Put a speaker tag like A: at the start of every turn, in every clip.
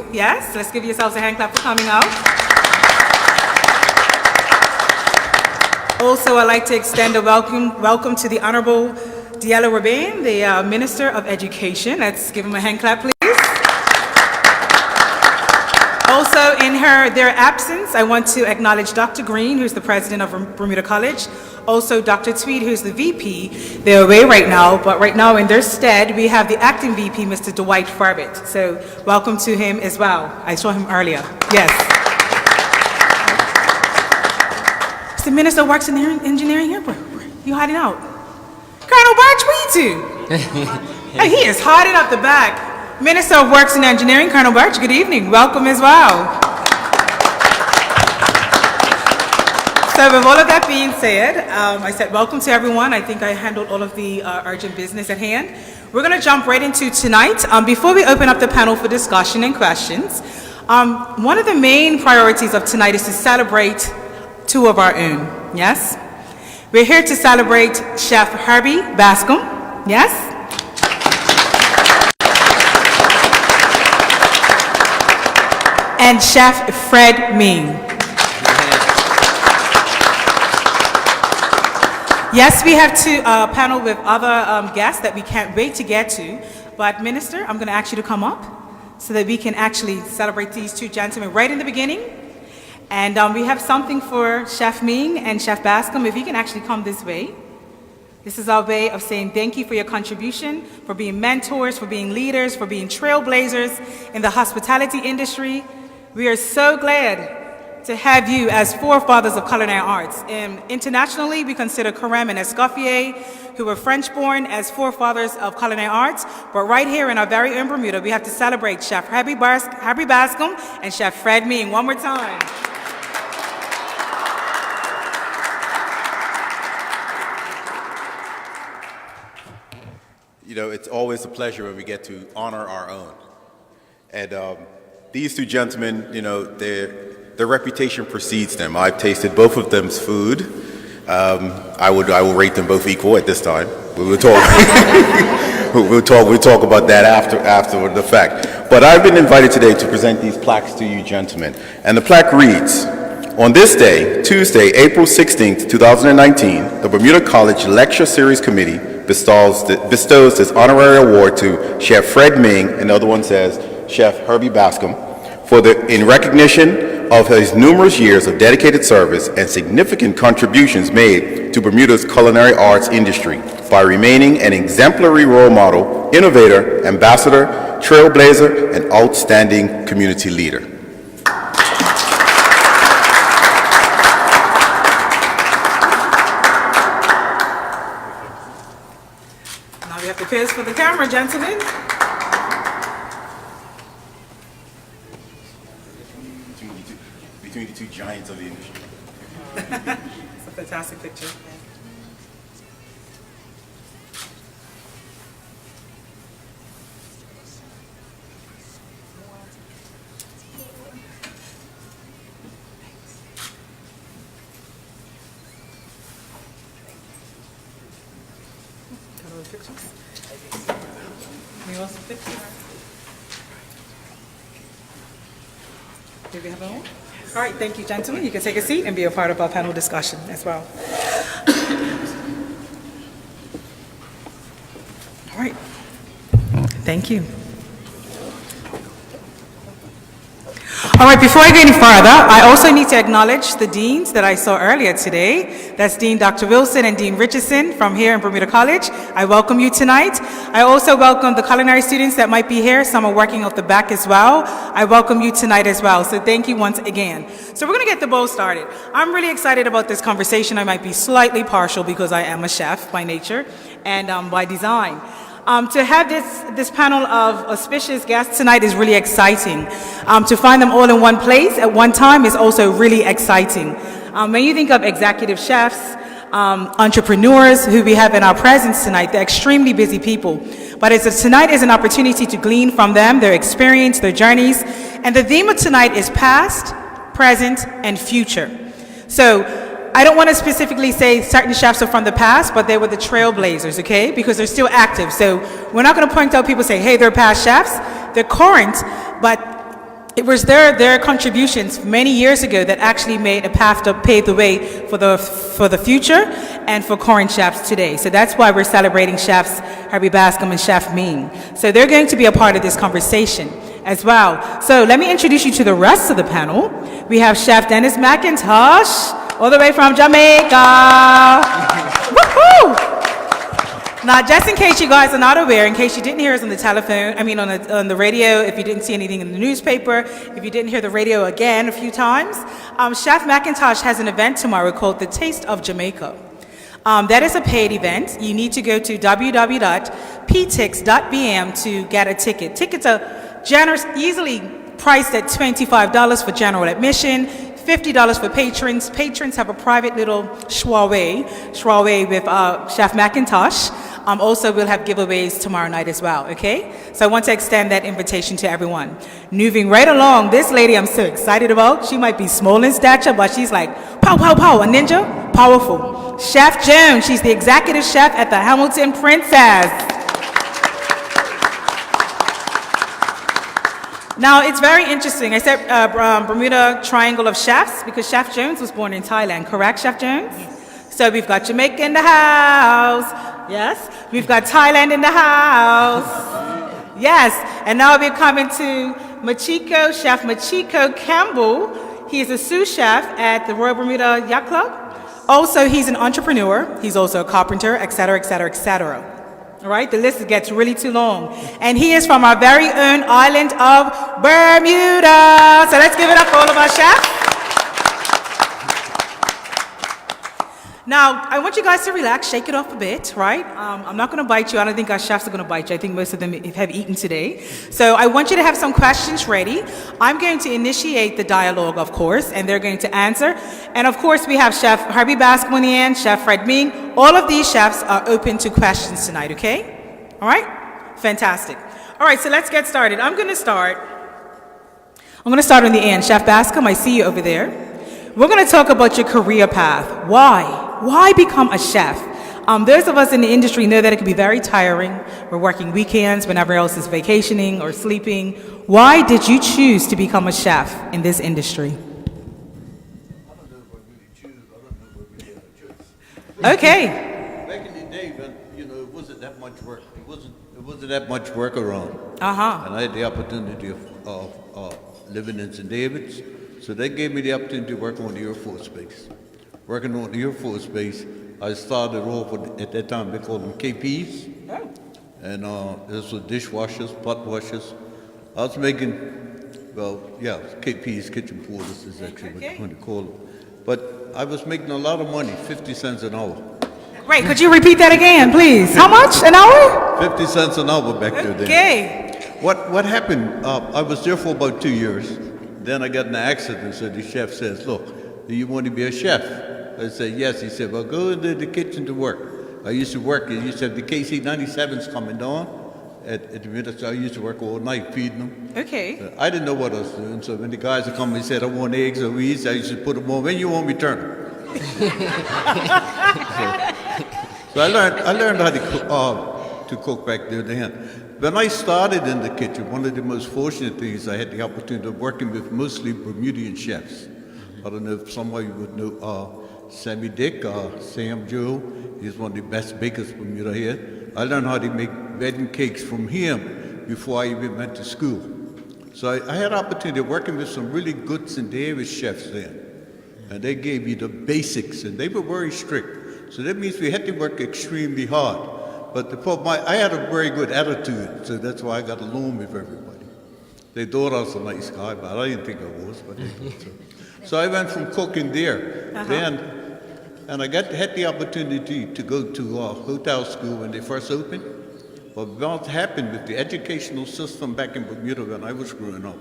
A: you. Yes, let's give yourselves a hand clap for coming out. Also, I'd like to extend a welcome to the Honorable Diallo Rabin, the Minister of Education. Let's give him a hand clap, please. Also, in their absence, I want to acknowledge Dr. Green, who's the President of Bermuda College. Also, Dr. Tweed, who's the VP. They're away right now, but right now in their stead, we have the acting VP, Mr. Dwight Farbett. So, welcome to him as well. I saw him earlier. Yes. The Minister works in engineering here. You hiding out? Colonel Birch, where you to? Hey, he is hiding up the back. Minister of Works and Engineering, Colonel Birch, good evening. Welcome as well. So with all of that being said, I said welcome to everyone. I think I handled all of the urgent business at hand. We're going to jump right into tonight. Before we open up the panel for discussion and questions, one of the main priorities of tonight is to celebrate two of our own, yes? We're here to celebrate Chef Herbie Bascom, yes? And Chef Fred Ming. Yes, we have to panel with other guests that we can't wait to get to, but Minister, I'm gonna ask you to come up so that we can actually celebrate these two gentlemen right in the beginning. And we have something for Chef Ming and Chef Bascom. If you can actually come this way. This is our way of saying thank you for your contribution, for being mentors, for being leaders, for being trailblazers in the hospitality industry. We are so glad to have you as forefathers of culinary arts. Internationally, we consider Carême and Escoffier, who were French-born, as forefathers of culinary arts. But right here in our very own Bermuda, we have to celebrate Chef Herbie Bascom and Chef Fred Ming. One more time.
B: You know, it's always a pleasure when we get to honor our own. And these two gentlemen, you know, their reputation precedes them. I've tasted both of them's food. I will rate them both equal at this time. We'll talk. we'll talk about that after the fact. But I've been invited today to present these plaques to you gentlemen. And the plaque reads, on this day, Tuesday, April 16th, 2019, the Bermuda College Lecture Series Committee bestows this honorary award to Chef Fred Ming, and the other one says Chef Herbie Bascom, in recognition of his numerous years of dedicated service and significant contributions made to Bermuda's culinary arts industry by remaining an exemplary role model, innovator, ambassador, trailblazer, and outstanding community leader.
A: Cheers for the camera, gentlemen.
B: Between the two giants of the industry.
A: It's a fantastic picture. Do we have one? All right, thank you, gentlemen. You can take a seat and be a part of our panel discussion as well. All right. Thank you. All right, before I go any further, I also need to acknowledge the deans that I saw earlier today. That's Dean Dr. Wilson and Dean Richardson from here in Bermuda College. I welcome you tonight. I also welcome the culinary students that might be here. Some are working off the back as well. I welcome you tonight as well. So thank you once again. So we're going to get the ball started. I'm really excited about this conversation. I might be slightly partial because I am a chef by nature and by design. To have this panel of auspicious guests tonight is really exciting. To find them all in one place at one time is also really exciting. When you think of executive chefs, entrepreneurs who we have in our presence tonight, they're extremely busy people. But tonight is an opportunity to glean from them, their experience, their journeys. And the theme of tonight is past, present, and future. So I don't want to specifically say certain chefs are from the past, but they were the trailblazers, okay? Because they're still active. So we're not going to point out people say, hey, they're past chefs. They're current, but it was their contributions many years ago that actually made a path to pave the way for the future and for current chefs today. So that's why we're celebrating chefs Herbie Bascom and Chef Ming. So they're going to be a part of this conversation as well. So let me introduce you to the rest of the panel. We have Chef Dennis Mcintosh, all the way from Jamaica. Woohoo! Now, just in case you guys are not aware, in case you didn't hear us on the telephone, on the radio, if you didn't see anything in the newspaper, if you didn't hear the radio again a few times, Chef Mcintosh has an event tomorrow called the Taste of Jamaica. That is a paid event. You need to go to www.ptix.bm to get a ticket. Tickets are generous, easily priced at $25 for general admission, $50 for patrons. Patrons have a private little soiree with Chef Mcintosh. Also, we'll have giveaways tomorrow night as well, okay? So I want to extend that invitation to everyone. Moving right along, this lady I'm so excited about. She might be small in stature, but she's like, pow, pow, pow, a ninja, powerful. Chef Joan, she's the executive chef at the Hamilton Princess. Now, it's very interesting. I said Bermuda Triangle of Chefs because Chef Jones was born in Thailand, correct, Chef Jones? Yes. So we've got Jamaica in the house. Yes. We've got Thailand in the house. Yes. And now we're coming to Chef Machiko Campbell. He is a sous chef at the Royal Bermuda Yacht Club. Also, he's an entrepreneur. He's also a carpenter, etc., etc., etc. All right, the list gets really too long. And he is from our very own island of Bermuda. So let's give it up for all of our chefs. Now, I want you guys to relax, shake it off a bit, right? I'm not going to bite you. I don't think our chefs are going to bite you. I think most of them have eaten today. So I want you to have some questions ready. I'm going to initiate the dialogue, of course, and they're going to answer. And of course, we have Chef Herbie Bascom on the end, Chef Fred Ming. All of these chefs are open to questions tonight, okay? All right? Fantastic. All right, so let's get started. I'm going to start on the end. Chef Bascom, I see you over there. We're going to talk about your career path. Why? Why become a chef? Those of us in the industry know that it can be very tiring. We're working weekends when everyone else is vacationing or sleeping. Why did you choose to become a chef in this industry?
C: I don't know if I really choose. I don't know if I really have a choice.
A: Okay.
C: Back in the day, when it wasn't that much work. It wasn't that much work around. And I had the opportunity of living in St. David's, so they gave me the opportunity to work on the Air Force Base. Working on the Air Force Base, I started off with, at that time they called them KPs, and this was dishwashers, pot washers. I was making, KPs, kitchen porters is actually what you call them. But I was making a lot of money, 50 cents an hour.
A: Great, could you repeat that again, please? How much an hour?
C: 50 cents an hour back there then.
A: Okay.
C: What happened, I was there for about 2 years. Then I got in an accident, so the chef says, look, do you want to be a chef? I said, yes. He said, well, go into the kitchen to work. I used to have the KC-97s coming on at the minute, so I used to work all night feeding them.
A: Okay.
C: So I didn't know what I was doing, so when the guys would come and said, I want eggs or wheat, I used to put them on. When you want me, turn them. So I learned how to cook back there then. When I started in the kitchen, one of the most fortunate things, I had the opportunity of working with mostly Bermudian chefs. I don't know if some of you would know Sammy Dick, Sam Joe. He's one of the best bakers Bermuda here. I learned how to make wedding cakes from him before I even went to school. So I had an opportunity of working with some really good St. David's chefs then. And they gave me the basics, and they were very strict. So that means we had to work extremely hard. But the problem, I had a very good attitude, so that's why I got along with everybody. They thought I was a nice guy, but I didn't think I was, but they thought so. So I went from cooking there, and I had the opportunity to go to hotel school when they first opened. But what happened with the educational system back in Bermuda when I was growing up,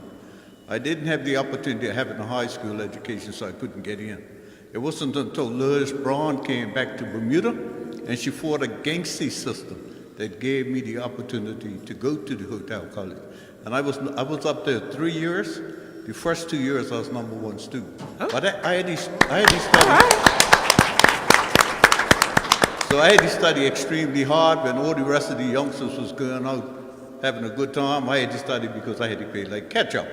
C: I didn't have the opportunity of having a high school education, so I couldn't get in. It wasn't until Lois Braun came back to Bermuda, and she fought a gangster system that gave me the opportunity to go to the hotel college. And I was up there 3 years. The first 2 years I was #1 student. But I had to study. So I had to study extremely hard when all the rest of the youngsters was going out having a good time. I had to study because I had to pay like catch up.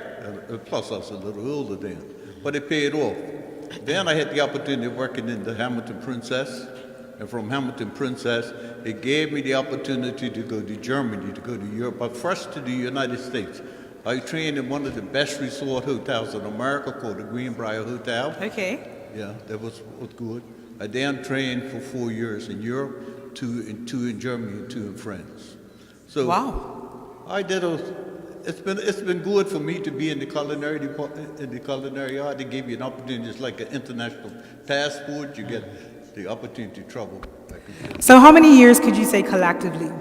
C: Plus, I was a little older then, but it paid off. Then I had the opportunity of working in the Hamilton Princess, and from Hamilton Princess, it gave me the opportunity to go to Germany, to go to Europe, but first to the United States. I trained in one of the best resort hotels in America called the Greenbrier Hotel.
A: Okay.
C: Yeah, that was good. I then trained for 4 years in Europe, two in Germany, and 2 in France. So
A: Wow.
C: I did it's been good for me to be in the culinary department, in the culinary art. They give you an opportunity, it's like an international passport. You get the opportunity to travel.
A: So how many years could you say collectively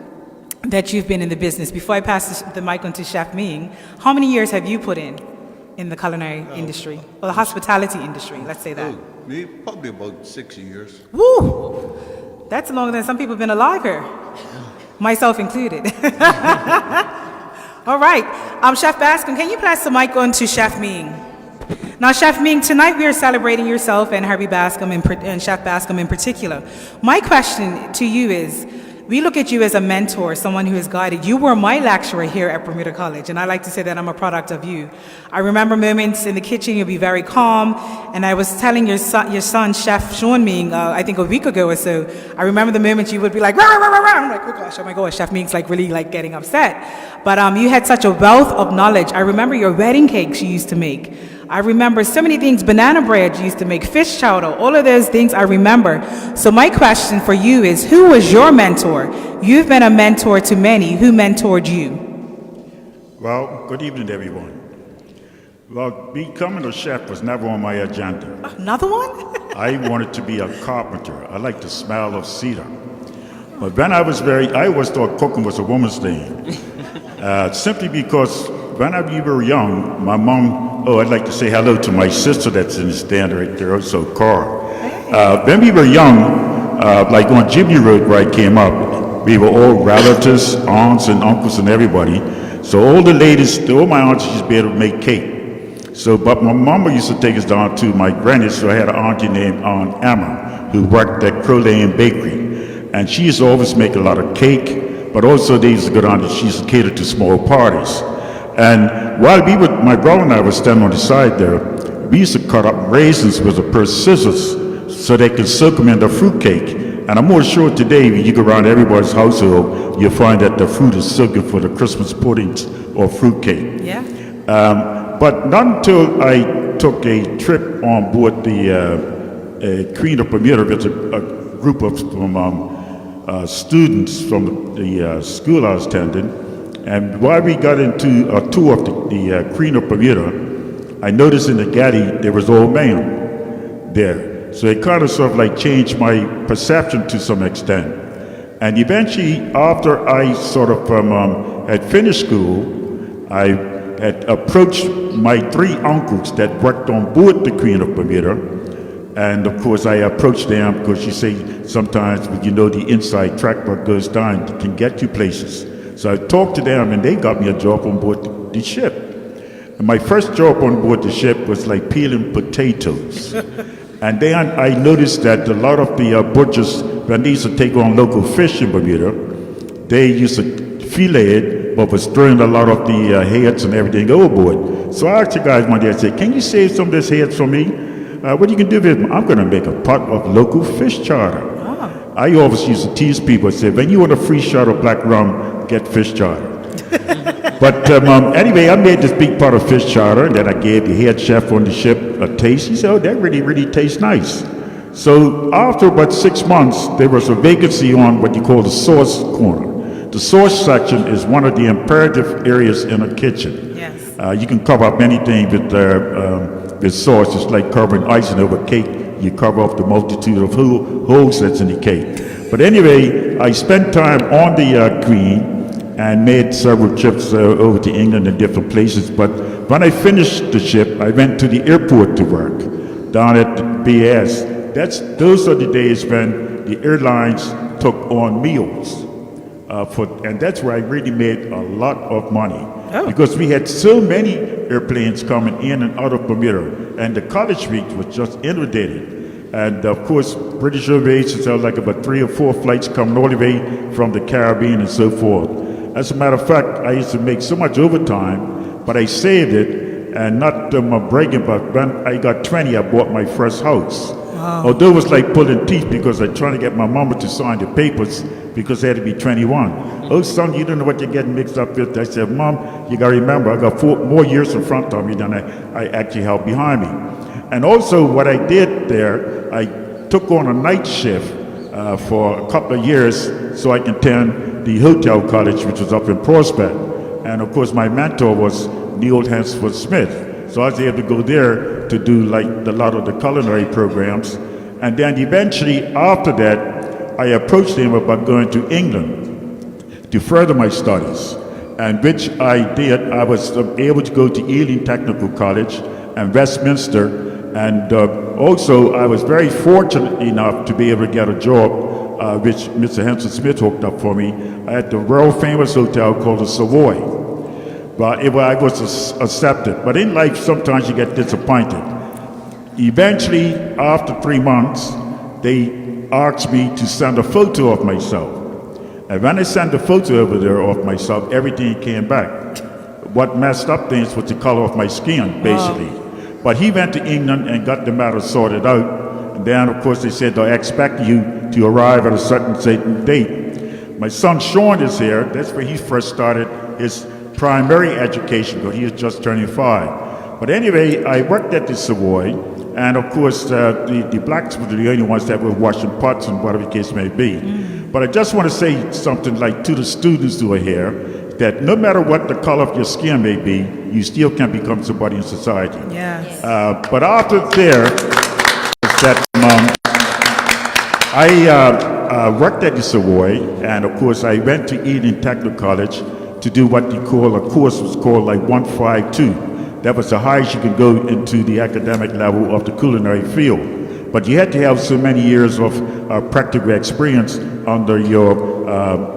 A: that you've been in the business? Before I pass the mic on to Chef Ming, how many years have you put in the culinary industry, or the hospitality industry, let's say that?
C: Oh, me, probably about 6 years.
A: Woo! That's longer than some people have been alive here, myself included. All right, Chef Bascom, can you pass the mic on to Chef Ming? Now, Chef Ming, tonight we are celebrating yourself and Herbie Bascom and Chef Bascom in particular. My question to you is, we look at you as a mentor, someone who has guided. You were my lecturer here at Bermuda College, and I like to say that I'm a product of you. I remember moments in the kitchen, you'll be very calm, and I was telling your son Chef Sean Ming, I think a week ago or so, I remember the moments you would be like, rah, rah, rah, rah. I'm like, oh my gosh, Chef Ming's like really like getting upset. But you had such a wealth of knowledge. I remember your wedding cakes you used to make. I remember so many things, banana bread you used to make, fish chowder, all of those things I remember. So my question for you is, who was your mentor? You've been a mentor to many. Who mentored you?
D: Well, good evening, everyone. Well, becoming a chef was never on my agenda.
A: Another one?
D: I wanted to be a carpenter. I like the smell of cedar. But when I always thought cooking was a woman's thing. Simply because when we were young, my mom, I'd like to say hello to my sister that's in the stand right there, also Carl. When we were young, like on Jimmy Road where I came up, we were all relatives, aunts and uncles and everybody. So all the ladies, all my aunts used to be able to make cake. So, but my mama used to take us down to my granny, so I had an auntie named Aunt Emma, who worked at Crow Lane Bakery. And she used to always make a lot of cake, but also they used to go down and she used to cater to small parties. And while my brother and I were standing on the side there, we used to cut up raisins with a pair of scissors so they could soak them in the fruit cake. And I'm more sure today, when you go around everybody's household, you'll find that the fruit is soaking for the Christmas puddings or fruit cake.
A: Yeah.
D: But not until I took a trip on board the Queen of Bermuda with a group of students from the school I was attending. And while we got into a tour of the Queen of Bermuda, I noticed in the galley there was old man there. So it kind of sort of like changed my perception to some extent. And eventually, after I sort of had finished school, I had approached my 3 uncles that worked on board the Queen of Bermuda. And of course, I approached them because you say sometimes when you know the inside track what goes down, it can get you places. So I talked to them and they got me a job on board the ship. And my first job on board the ship was like peeling potatoes. And then I noticed that a lot of the butchers, when they used to take on local fish in Bermuda, they used to fillet it, but was throwing a lot of the heads and everything overboard. So I asked the guys one day, I said, can you save some of this heads for me? What you can do with them? I'm going to make a pot of local fish chowder. I always used to tease people. I said, when you want a free shot of black rum, get fish chowder. But anyway, I made this big pot of fish chowder, and then I gave the head chef on the ship a taste. He said, oh, that really, really tastes nice. So after about 6 months, there was a vacancy on what you call the sauce corner. The sauce section is one of the imperative areas in a kitchen.
A: Yes.
D: You can cover up anything with sauce. It's like covering icing over cake. You cover up the multitude of holes that's in the cake. But anyway, I spent time on the Queen and made several trips over to England and different places. But when I finished the ship, I went to the airport to work down at the BS. Those are the days when the airlines took on meals. And that's where I really made a lot of money. Oh. Because we had so many airplanes coming in and out of Bermuda, and the college week was just inundated. And of course, British Aviation had like about 3 or 4 flights coming all the way from the Caribbean and so forth. As a matter of fact, I used to make so much overtime, but I saved it, and not bragging, but when I got 20, I bought my first house. Although it was like pulling teeth because I trying to get my mama to sign the papers because they had to be 21. Oh, son, you don't know what you're getting mixed up with. I said, Mom, you got to remember, I got 4 more years in front of me than I actually have behind me. And also what I did there, I took on a night shift for a couple of years so I can attend the hotel college, which was up in Prospect. And of course, my mentor was Neil Hansford Smith. So I was able to go there to do like a lot of the culinary programs. And then eventually after that, I approached him about going to England to further my studies. And which I did. I was able to go to Ealing Technical College and Westminster. And also I was very fortunate enough to be able to get a job which Mr. Hansford Smith hooked up for me at the world famous hotel called the Savoy. But I was accepted. But in life, sometimes you get disappointed. Eventually, after 3 months, they asked me to send a photo of myself. And when I sent the photo over there of myself, everything came back. What messed up things was the color of my skin, basically. But he went to England and got the matter sorted out. And then, of course, they said, they expect you to arrive at a certain date. My son Sean is here. That's where he first started his primary education, because he was just turning 5. But anyway, I worked at the Savoy, and of course, the blacks were the only ones that were washing pots and whatever the case may be. But I just want to say something like to the students who are here, that no matter what the color of your skin may be, you still can become somebody in society.
A: Yes.
D: But after there, I worked at the Savoy, and of course, I went to Ealing Technical College to do what you call a course was called like 152. That was the highest you could go into the academic level of the culinary field. But you had to have so many years of practical experience under your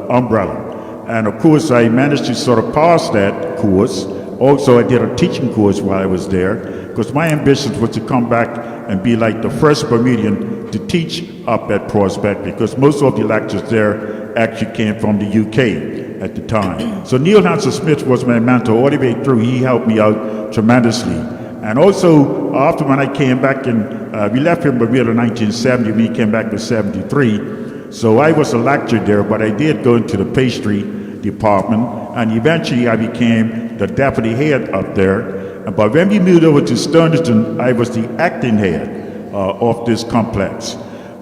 D: umbrella. And of course, I managed to sort of pass that course. Also, I did a teaching course while I was there, because my ambition was to come back and be like the first Bermudian to teach up at Prospect, because most of the lectures there actually came from the UK at the time. So Neil Hansford Smith was my mentor all the way through. He helped me out tremendously. And also, after when I came back we left in Bermuda in 1970, we came back in 73. So I was a lecturer there, but I did go into the pastry department, and eventually I became the deputy head up there. But when we moved over to Stonington, I was the acting head of this complex.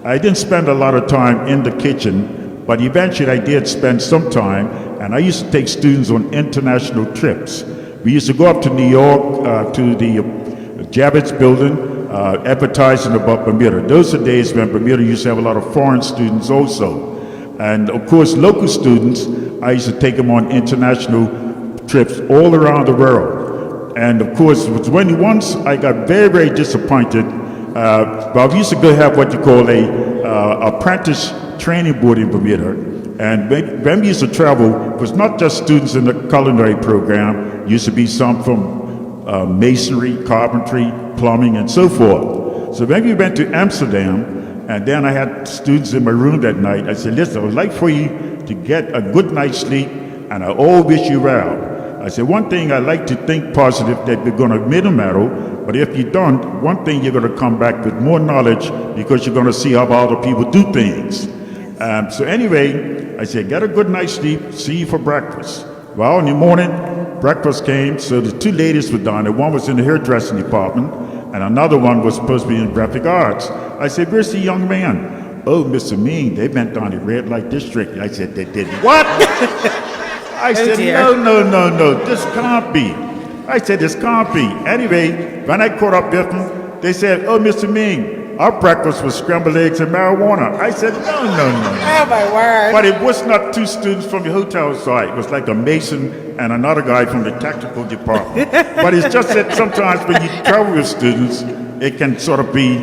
D: I didn't spend a lot of time in the kitchen, but eventually I did spend some time, and I used to take students on international trips. We used to go up to New York to the Javits building, advertising about Bermuda. Those are days when Bermuda used to have a lot of foreign students also. And of course, local students, I used to take them on international trips all around the world. And of course, it was when once I got very, very disappointed. Well, we used to go have what you call a apprentice training board in Bermuda. And when we used to travel, it was not just students in the culinary program. It used to be some from masonry, carpentry, plumbing, and so forth. So when we went to Amsterdam, and then I had students in my room that night, I said, listen, I would like for you to get a good night's sleep, and I all wish you well. I said, one thing I like to think positive, that we're going to win a medal, but if you don't, one thing you're going to come back with more knowledge, because you're going to see how other people do things. So anyway, I said, get a good night's sleep, see you for breakfast. Well, in the morning, breakfast came, so the 2 ladies were down there. One was in the hairdressing department, and another one was supposed to be in graphic arts. I said, where's the young man? Oh, Mr. Mean, they went down the red light district. I said, they did what? I said,
A: dear.
D: no, this can't be. I said, this can't be. Anyway, when I caught up with them, they said, oh, Mr. Ming, our breakfast was scrambled eggs and marijuana. I said, no.
A: Oh, my word.
D: But it was not 2 students from the hotel side. It was like a mason and another guy from the technical department. But it's just that sometimes when you travel with students, it can sort of be,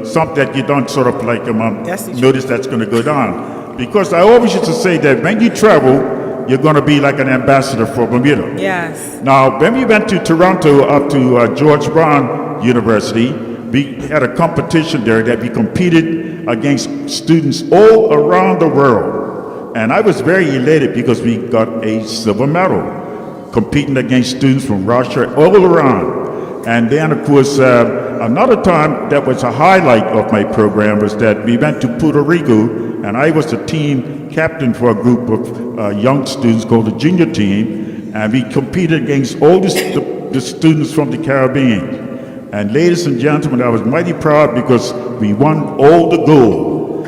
D: something that you don't sort of like notice that's going to go down. Because I always used to say that when you travel, you're going to be like an ambassador for Bermuda.
A: Yes.
D: Now, when we went to Toronto up to George Brown University, we had a competition there that we competed against students all around the world. And I was very elated because we got a silver medal, competing against students from Russia all around. And then, of course, another time that was a highlight of my program was that we went to Puerto Rico, and I was the team captain for a group of young students called the junior team, and we competed against all the students from the Caribbean. And ladies and gentlemen, I was mighty proud because we won all the gold,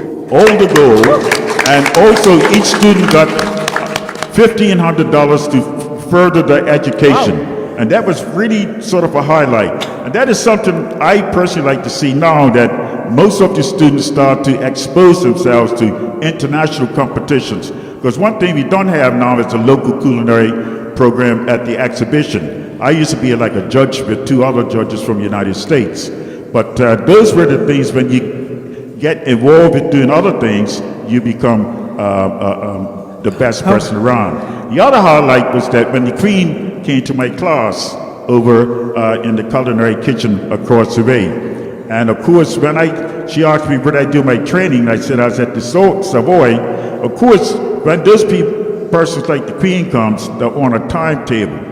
D: and also each student got $1,500 to further their education. Wow. And that was really sort of a highlight. And that is something I personally like to see now, that most of the students start to expose themselves to international competitions. Because one thing we don't have now is a local culinary program at the exhibition. I used to be like a judge with 2 other judges from the United States. But those were the things, when you get involved with doing other things, you become the best person around. The other highlight was that when the Queen came to my class over in the culinary kitchen across the way. And of course, when she asked me where I do my training, I said I was at the Savoy. Of course, when those persons like the Queen comes, they're on a timetable.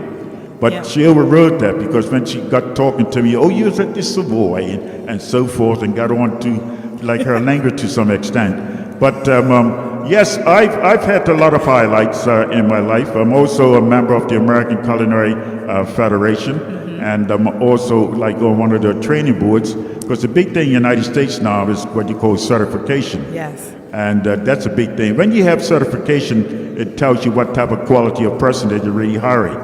D: But she overrode that, because when she got talking to me, oh, you was at the Savoy, and so forth, and got on to like her language to some extent. But yes, I've had a lot of highlights in my life. I'm also a member of the American Culinary Federation, and I'm also like on one of the training boards, because the big thing in the United States now is what you call certification.
A: Yes.
D: And that's a big thing. When you have certification, it tells you what type of quality of person that you're really hiring,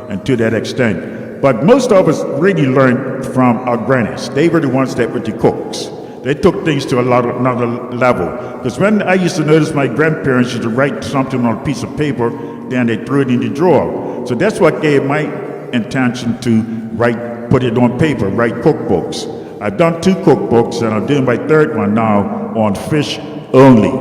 D: and to that extent. But most of us really learned from our grannies. They were the ones that were the cooks. They took things to another level. Because when I used to notice my grandparents used to write something on a piece of paper, then they threw it in the drawer. So that's what gave my intention to put it on paper, write cookbooks. I've done 2 cookbooks, and I'm doing my 3rd one now on fish only.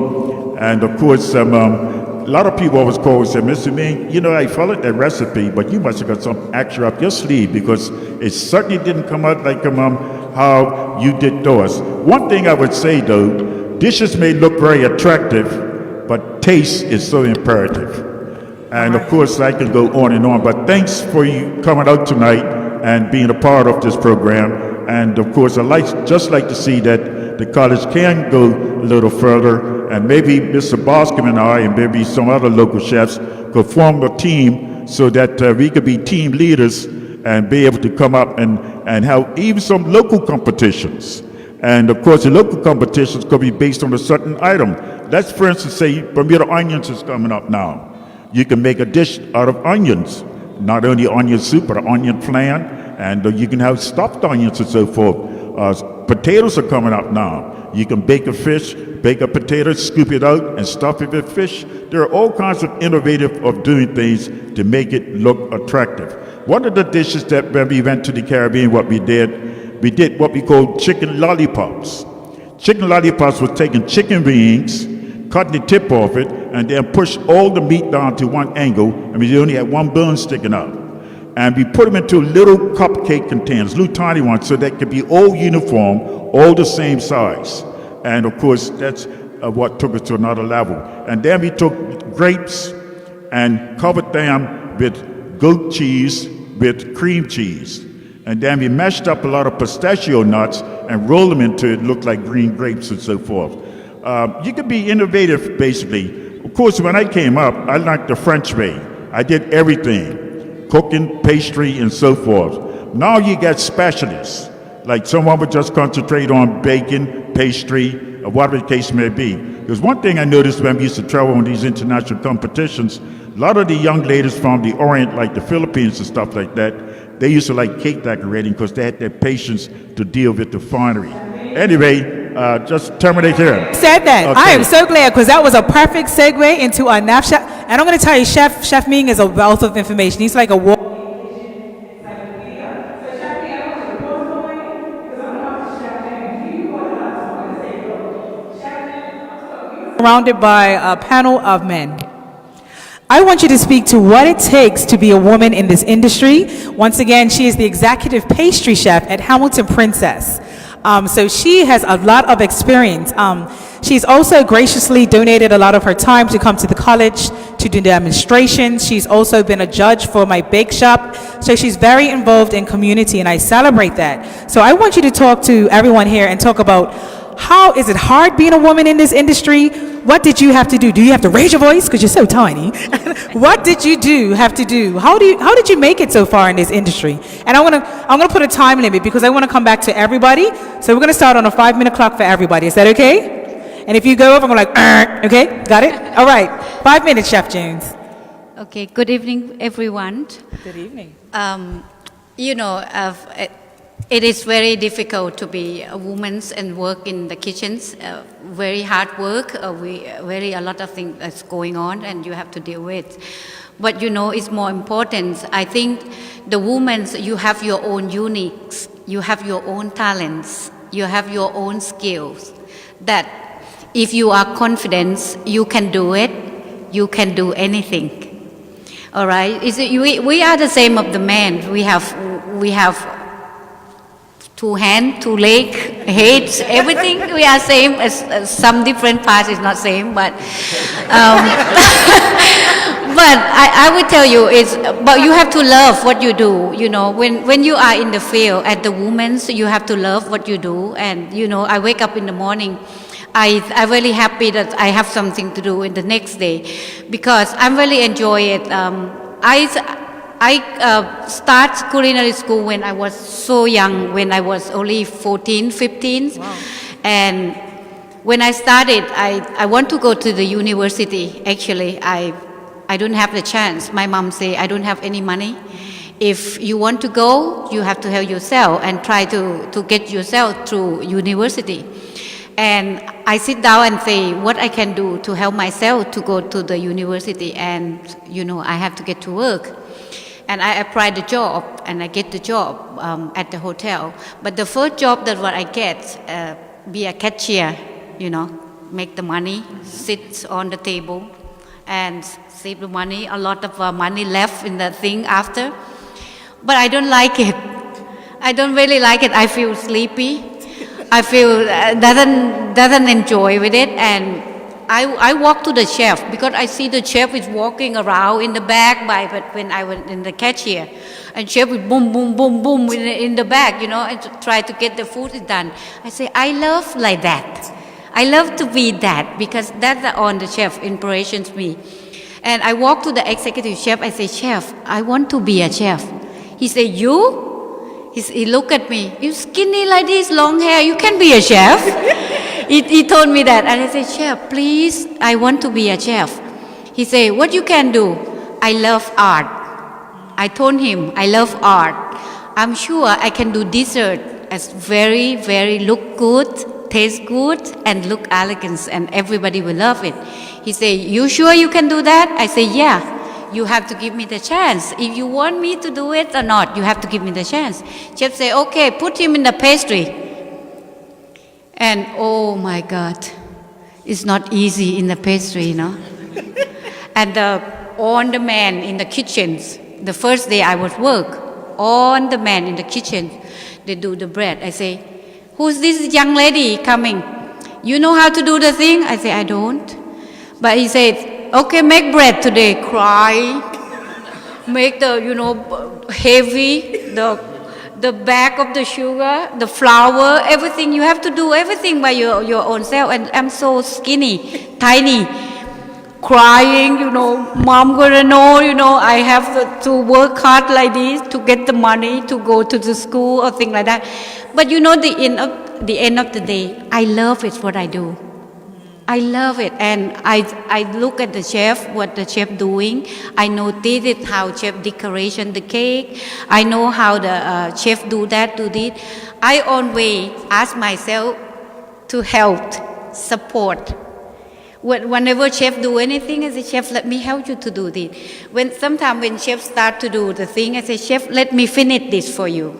D: And of course, a lot of people always call and say, Mr. Ming, you know, I followed that recipe, but you must have got some extra up your sleeve, because it certainly didn't come out like how you did yours. One thing I would say, though, dishes may look very attractive, but taste is so imperative. And of course, I can go on and on, but thanks for you coming out tonight and being a part of this program. And of course, I'd just like to see that the college can go a little further, and maybe Mr. Boscom and I, and maybe some other local chefs, could form a team so that we could be team leaders and be able to come up and have even some local competitions. And of course, the local competitions could be based on a certain item. Let's, for instance, say Bermuda onions is coming up now. You can make a dish out of onions, not only onion soup, but onion flan, and you can have stuffed onions and so forth. Potatoes are coming up now. You can bake a fish, bake a potato, scoop it out, and stuff it with fish. There are all kinds of innovative of doing things to make it look attractive. One of the dishes that when we went to the Caribbean, what we did what we called chicken lollipops. Chicken lollipops was taking chicken wings, cutting the tip off it, and then push all the meat down to one angle, and we only had one bone sticking out. And we put them into little cupcake containers, little tiny ones, so they could be all uniform, all the same size. And of course, that's what took us to another level. And then we took grapes and covered them with goat cheese with cream cheese. And then we mashed up a lot of pistachio nuts and rolled them into it, looked like green grapes and so forth. You can be innovative, basically. Of course, when I came up, I learned the French way. I did everything, cooking, pastry, and so forth. Now you get specialists, like someone would just concentrate on baking, pastry, or whatever the case may be. Because one thing I noticed when we used to travel on these international competitions, a lot of the young ladies from the Orient, like the Philippines and stuff like that, they used to like cake decorating because they had that patience to deal with the finery. Anyway, just terminate here.
A: Said that.
D: Okay.
A: I am so glad, because that was a perfect segue into our nap chef. And I'm going to tell you, Chef Ming is a wealth of information. He's like a surrounded by a panel of men. I want you to speak to what it takes to be a woman in this industry. Once again, she is the executive pastry chef at Hamilton Princess. So she has a lot of experience. She's also graciously donated a lot of her time to come to the college to do demonstrations. She's also been a judge for my bake shop. So she's very involved in community, and I celebrate that. So I want you to talk to everyone here and talk about how is it hard being a woman in this industry? What did you have to do? Do you have to raise your voice because you're so tiny? What did you have to do? How did you make it so far in this industry? And I'm gonna put a time limit because I want to come back to everybody. So we're gonna start on a 5-minute clock for everybody. Is that okay? And if you go over, I'm like, okay, got it? All right, 5 minutes, Chef Jones.
E: Okay, good evening, everyone.
A: Good evening.
E: It is very difficult to be a woman and work in the kitchens. Very hard work. A lot of things that's going on, and you have to deal with. But it's more important. I think the women, you have your own uniques, you have your own talents, you have your own skills. That if you are confident, you can do it. You can do anything. All right. We are the same of the men. We have 2 hands, 2 legs, heads, everything. We are same. As some different parts is not same, but but I will tell you but you have to love what you do. When you are in the field at the women's, you have to love what you do. And I wake up in the morning. I'm really happy that I have something to do in the next day because I'm really enjoy it. I start culinary school when I was so young, when I was only 14, 15. Wow. And when I started, I want to go to the university. Actually, I don't have the chance. My mom say, I don't have any money. If you want to go, you have to help yourself and try to get yourself through university. And I sit down and say what I can do to help myself to go to the university. And, I have to get to work. And I applied the job, and I get the job at the hotel. But the first job that what I get, be a cashier, make the money, sit on the table, and save the money. A lot of money left in the thing after. But I don't like it. I don't really like it. I feel sleepy. I feel doesn't enjoy with it. And I walk to the chef because I see the chef is walking around in the back but when I went in the cashier, and chef is boom, boom, boom, boom in the back, and try to get the food done. I say, I love like that. I love to be that because that's on the chef inspirations me. And I walk to the executive chef. I say, Chef, I want to be a chef. He say, you? He look at me. You skinny like this, long hair. You can be a chef. He told me that. And I said, Chef, please, I want to be a chef. He said, what you can do? I love art. I told him, I love art. I'm sure I can do dessert as very, very look good, taste good, and look elegant, and everybody will love it. He said, you sure you can do that? I said, yeah. You have to give me the chance. If you want me to do it or not, you have to give me the chance. Chef say, okay, put him in the pastry. And oh my God, it's not easy in the pastry, And on the man in the kitchens, the first day I was work, on the man in the kitchen, they do the bread. I say, who's this young lady coming? You know how to do the thing? I say, I don't. But he said, okay, make bread today. Cry. Make the, heavy, the bag of the sugar, the flour, everything. You have to do everything by your own self. And I'm so skinny, tiny, crying, mom gonna know, I have to work hard like this to get the money to go to the school or thing like that. But the end of the day, I love it what I do. I love it, and I look at the chef, what the chef doing. I notice it how chef decoration the cake. I know how the chef do that, do this. I always ask myself to help, support. Whenever chef do anything, I say, Chef, let me help you to do this. Sometimes when chef start to do the thing, I say, Chef, let me finish this for you.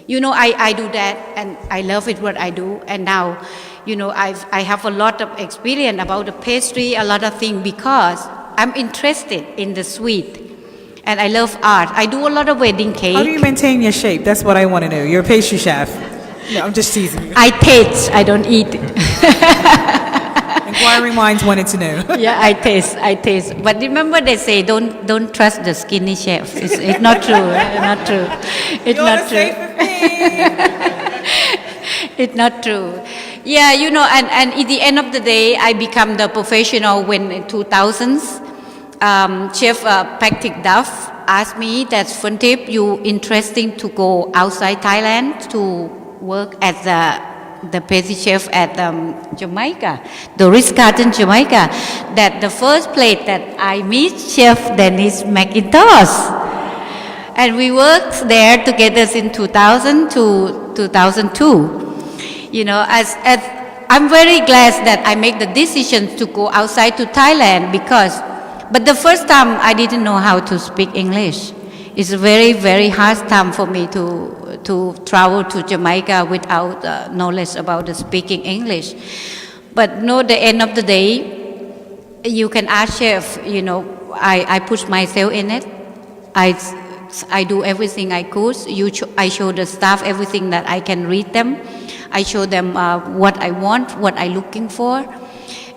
E: I do that, and I love it what I do, and now. I have a lot of experience about the pastry, a lot of things, because I'm interested in the sweet. And I love art. I do a lot of wedding cake.
A: How do you maintain your shape? That's what I want to know. You're a pastry chef. No, I'm just teasing you.
E: I taste, I don't eat it.
A: Inquiring minds wanted to know.
E: Yeah, I taste. But remember, they say don't trust the skinny chef. It's not true. Not true. It's
A: You're
E: not
A: the
E: true.
A: safe with me.
E: It's not true. Yeah, and at the end of the day, I become the professional when in 2000s, Chef Patrick Duff asked me that Funtip, you interesting to go outside Thailand to work as the pastry chef at Jamaica, the Ritz-Carlton Jamaica. That the first place that I meet Chef Dennis Mcintosh. And we worked there together in 2000 to 2002. As I'm very glad that I make the decision to go outside to Thailand but the first time I didn't know how to speak English. It's a very, very hard time for me to travel to Jamaica without knowledge about the speaking English. But the end of the day, you can ask chef, I push myself in it. I do everything I could. I show the staff everything that I can read them. I show them what I want, what I'm looking for.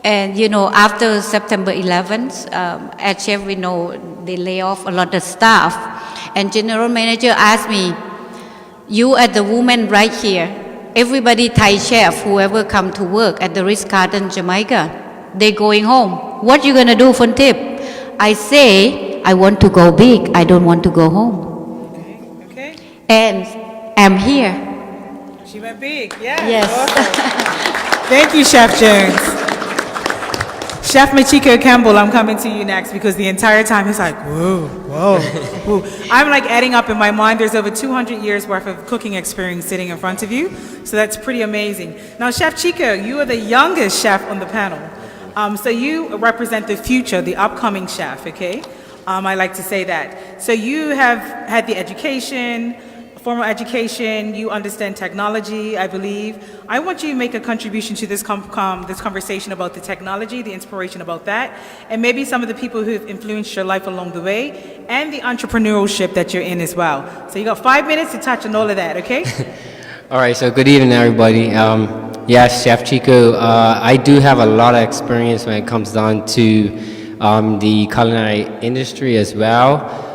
E: And, after September 11th, at Chef, we know they lay off a lot of staff. And general manager asked me, you are the woman right here. Everybody Thai chef, whoever come to work at the Ritz-Carlton Jamaica, they going home. What you going to do, Funtip? I say, I want to go big. I don't want to go home.
A: Okay.
E: And I'm here.
A: She went big. Yeah.
E: Yes.
A: Awesome. Thank you, Chef Jones. Chef Machiko Campbell, I'm coming to you next because the entire time he's like, whoa. I'm like adding up in my mind. There's over 200 years worth of cooking experience sitting in front of you. So that's pretty amazing. Now, Chef Chico, you are the youngest chef on the panel. So you represent the future, the upcoming chef, okay? I like to say that. So you have had the education, formal education, you understand technology, I believe. I want you to make a contribution to this conversation about the technology, the inspiration about that, and maybe some of the people who have influenced your life along the way, and the entrepreneurship that you're in as well. So you got 5 minutes to touch on all of that, okay?
F: All right, so good evening, everybody. Yes, Chef Chico, I do have a lot of experience when it comes down to the culinary industry as well.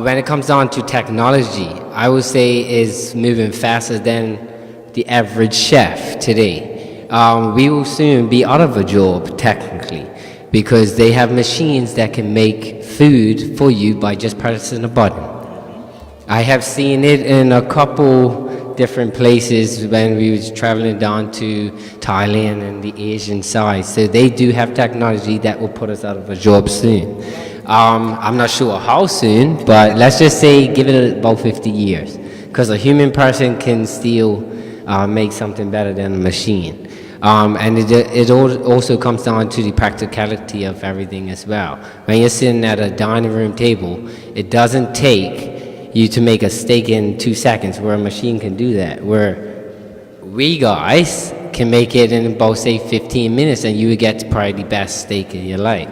F: When it comes down to technology, I would say is moving faster than the average chef today. We will soon be out of a job, technically, because they have machines that can make food for you by just pressing a button. I have seen it in a couple different places when we was traveling down to Thailand and the Asian side. So they do have technology that will put us out of a job soon. I'm not sure how soon, but let's just say give it about 50 years, because a human person can still make something better than a machine. And it also comes down to the practicality of everything as well. When you're sitting at a dining room table, it doesn't take you to make a steak in 2 seconds, where a machine can do that, where we guys can make it in about, say, 15 minutes, and you would get probably the best steak in your life.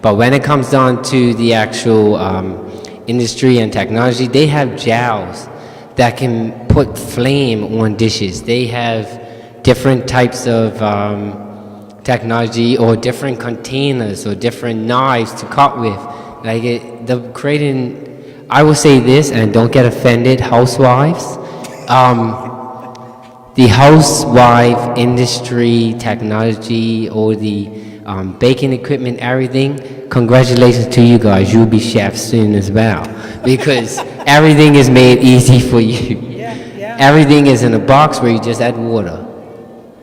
F: But when it comes down to the actual industry and technology, they have gels that can put flame on dishes. They have different types of technology, or different containers, or different knives to cut with. The creating, I will say this, and don't get offended, housewives. The housewife industry, technology, or the baking equipment, everything, congratulations to you guys. You'll be chefs soon as well, because everything is made easy for you.
A: Yeah.
F: Everything is in a box where you just add water.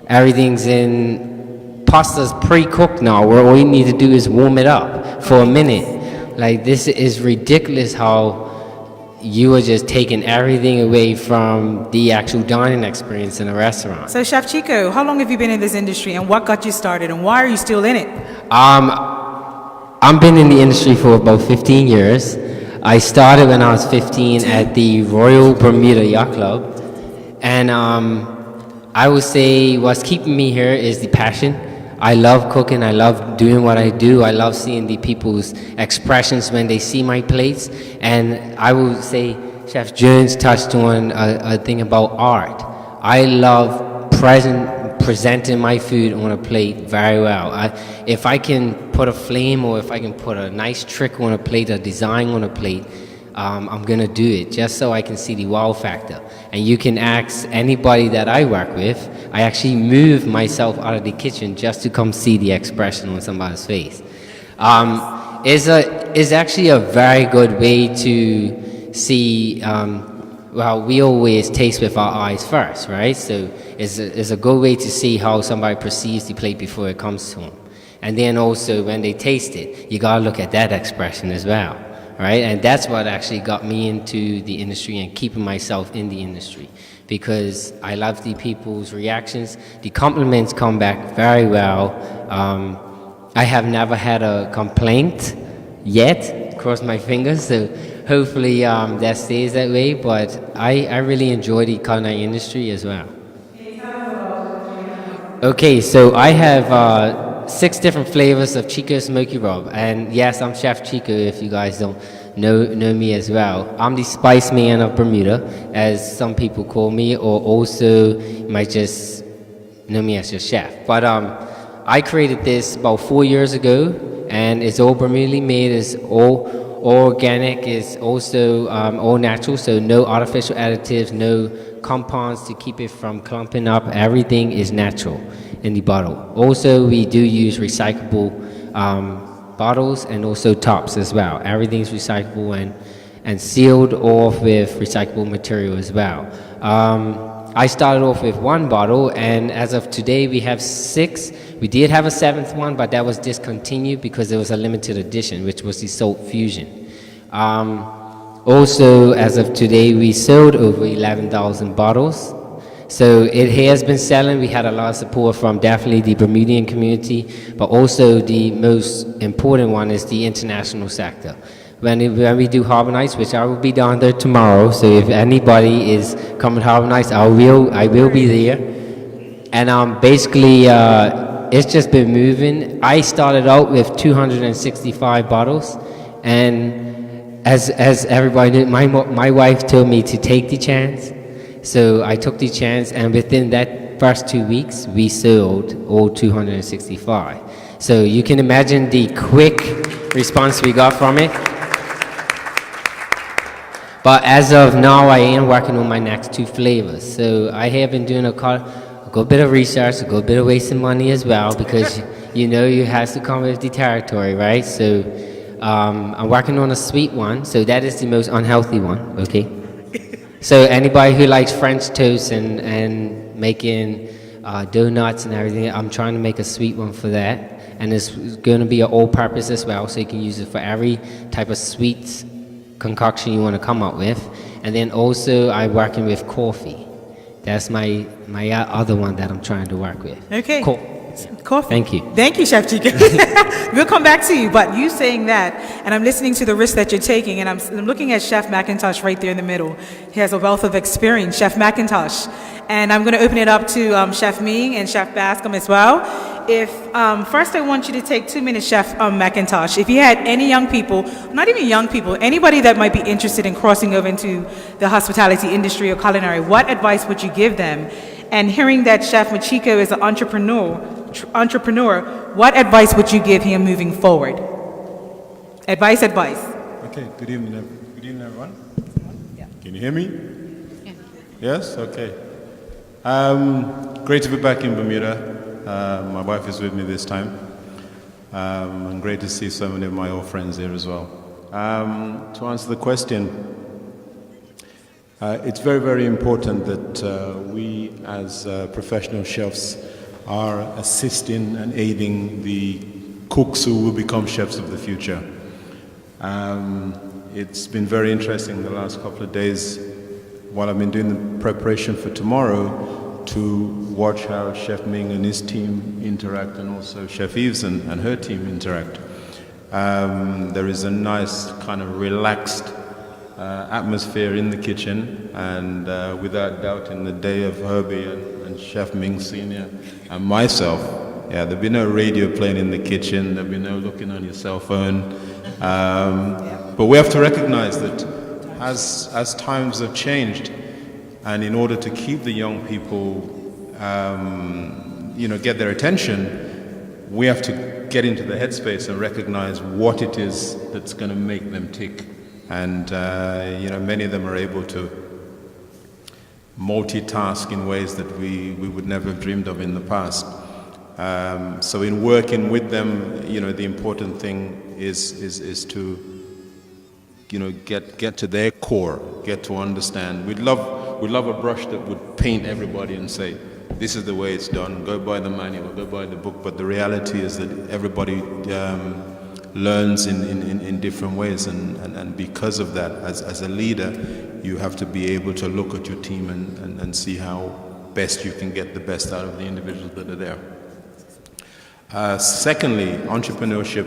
F: Everything's in pasta's pre-cooked now, where all you need to do is warm it up for a minute. Like, this is ridiculous how you are just taking everything away from the actual dining experience in a restaurant.
A: So Chef Chico, how long have you been in this industry, and what got you started, and why are you still in it?
F: I've been in the industry for about 15 years. I started when I was 15 at the Royal Bermuda Yacht Club. And I would say what's keeping me here is the passion. I love cooking. I love doing what I do. I love seeing the people's expressions when they see my plates. And I would say Chef Jones touched on a thing about art. I love presenting my food on a plate very well. If I can put a flame or if I can put a nice trick on a plate, a design on a plate, I'm gonna do it just so I can see the wow factor. And you can ask anybody that I work with. I actually move myself out of the kitchen just to come see the expression on somebody's face. Is actually a very good way to see. Well, we always taste with our eyes first, right? So it's a good way to see how somebody perceives the plate before it comes to them. And then also when they taste it, you gotta look at that expression as well, right? And that's what actually got me into the industry and keeping myself in the industry, because I love the people's reactions. The compliments come back very well. I have never had a complaint yet, cross my fingers, so hopefully that stays that way, but I really enjoy the culinary industry as well. Okay, so I have 6 different flavors of Chico Smokey Rub, and yes, I'm Chef Chico if you guys don't know me as well. I'm the spice man of Bermuda, as some people call me, or also you might just know me as your chef. But I created this about 4 years ago, and it's all Bermuda made, it's all organic, it's also all natural, so no artificial additives, no compounds to keep it from clumping up. Everything is natural in the bottle. Also, we do use recyclable bottles and also tops as well. Everything's recyclable and sealed off with recyclable material as well. I started off with 1 bottle, and as of today we have 6. We did have a 7th one, but that was discontinued because it was a limited edition, which was the Salt Fusion. Also, as of today, we sold over 11,000 bottles. So it has been selling. We had a lot of support from definitely the Bermudian community, but also the most important one is the international sector. When we do Harbor Nights, which I will be down there tomorrow, so if anybody is coming to Harbor Nights, I will be there. And basically, it's just been moving. I started out with 265 bottles, and as everybody knew, my wife told me to take the chance. So I took the chance, and within that first 2 weeks, we sold all 265. So you can imagine the quick response we got from it. But as of now, I am working on my next 2 flavors. So I have been doing a good bit of research, a good bit of wasting money as well, because you have to come with the territory, right? So I'm working on a sweet one, so that is the most unhealthy one, okay? So anybody who likes French toast and making donuts and everything, I'm trying to make a sweet one for that. And it's going to be an all-purpose as well, so you can use it for every type of sweet concoction you want to come up with. And then also I'm working with coffee. That's my other one that I'm trying to work with.
A: Okay. Coffee.
F: Thank you.
A: Thank you, Chef Chico. We'll come back to you, but you saying that, and I'm listening to the risk that you're taking, and I'm looking at Chef Mcintosh right there in the middle. He has a wealth of experience, Chef Mcintosh. And I'm going to open it up to Chef Ming and Chef Bascom as well. If first I want you to take 2 minutes, Chef Mcintosh. If you had any young people, not even young people, anybody that might be interested in crossing over into the hospitality industry or culinary, what advice would you give them? And hearing that Chef Chico is an entrepreneur, what advice would you give him moving forward? Advice.
G: Okay, good evening everyone. Yeah. Can you hear me? Yeah. Yes? Okay. Great to be back in Bermuda. My wife is with me this time. And great to see so many of my old friends here as well. To answer the question, it's very, very important that we as professional chefs are assisting and aiding the cooks who will become chefs of the future. It's been very interesting the last couple of days while I've been doing the preparation for tomorrow to watch how Chef Ming and his team interact, and also Chef Eves and her team interact. There is a nice kind of relaxed atmosphere in the kitchen, and without doubt in the day of Herbie and Chef Ming Sr. and myself, there'll be no radio playing in the kitchen, there'll be no looking on your cell phone. But we have to recognize that as times have changed, and in order to keep the young people get their attention, we have to get into the headspace and recognize what it is that's going to make them tick. And, many of them are able to multitask in ways that we would never have dreamed of in the past. So in working with them, the important thing is to, get to their core, get to understand. We'd love a brush that would paint everybody and say, this is the way it's done, go buy the manual, go buy the book. But the reality is that everybody learns in different ways, and because of that, as a leader, you have to be able to look at your team and see how best you can get the best out of the individuals that are there. Secondly, entrepreneurship,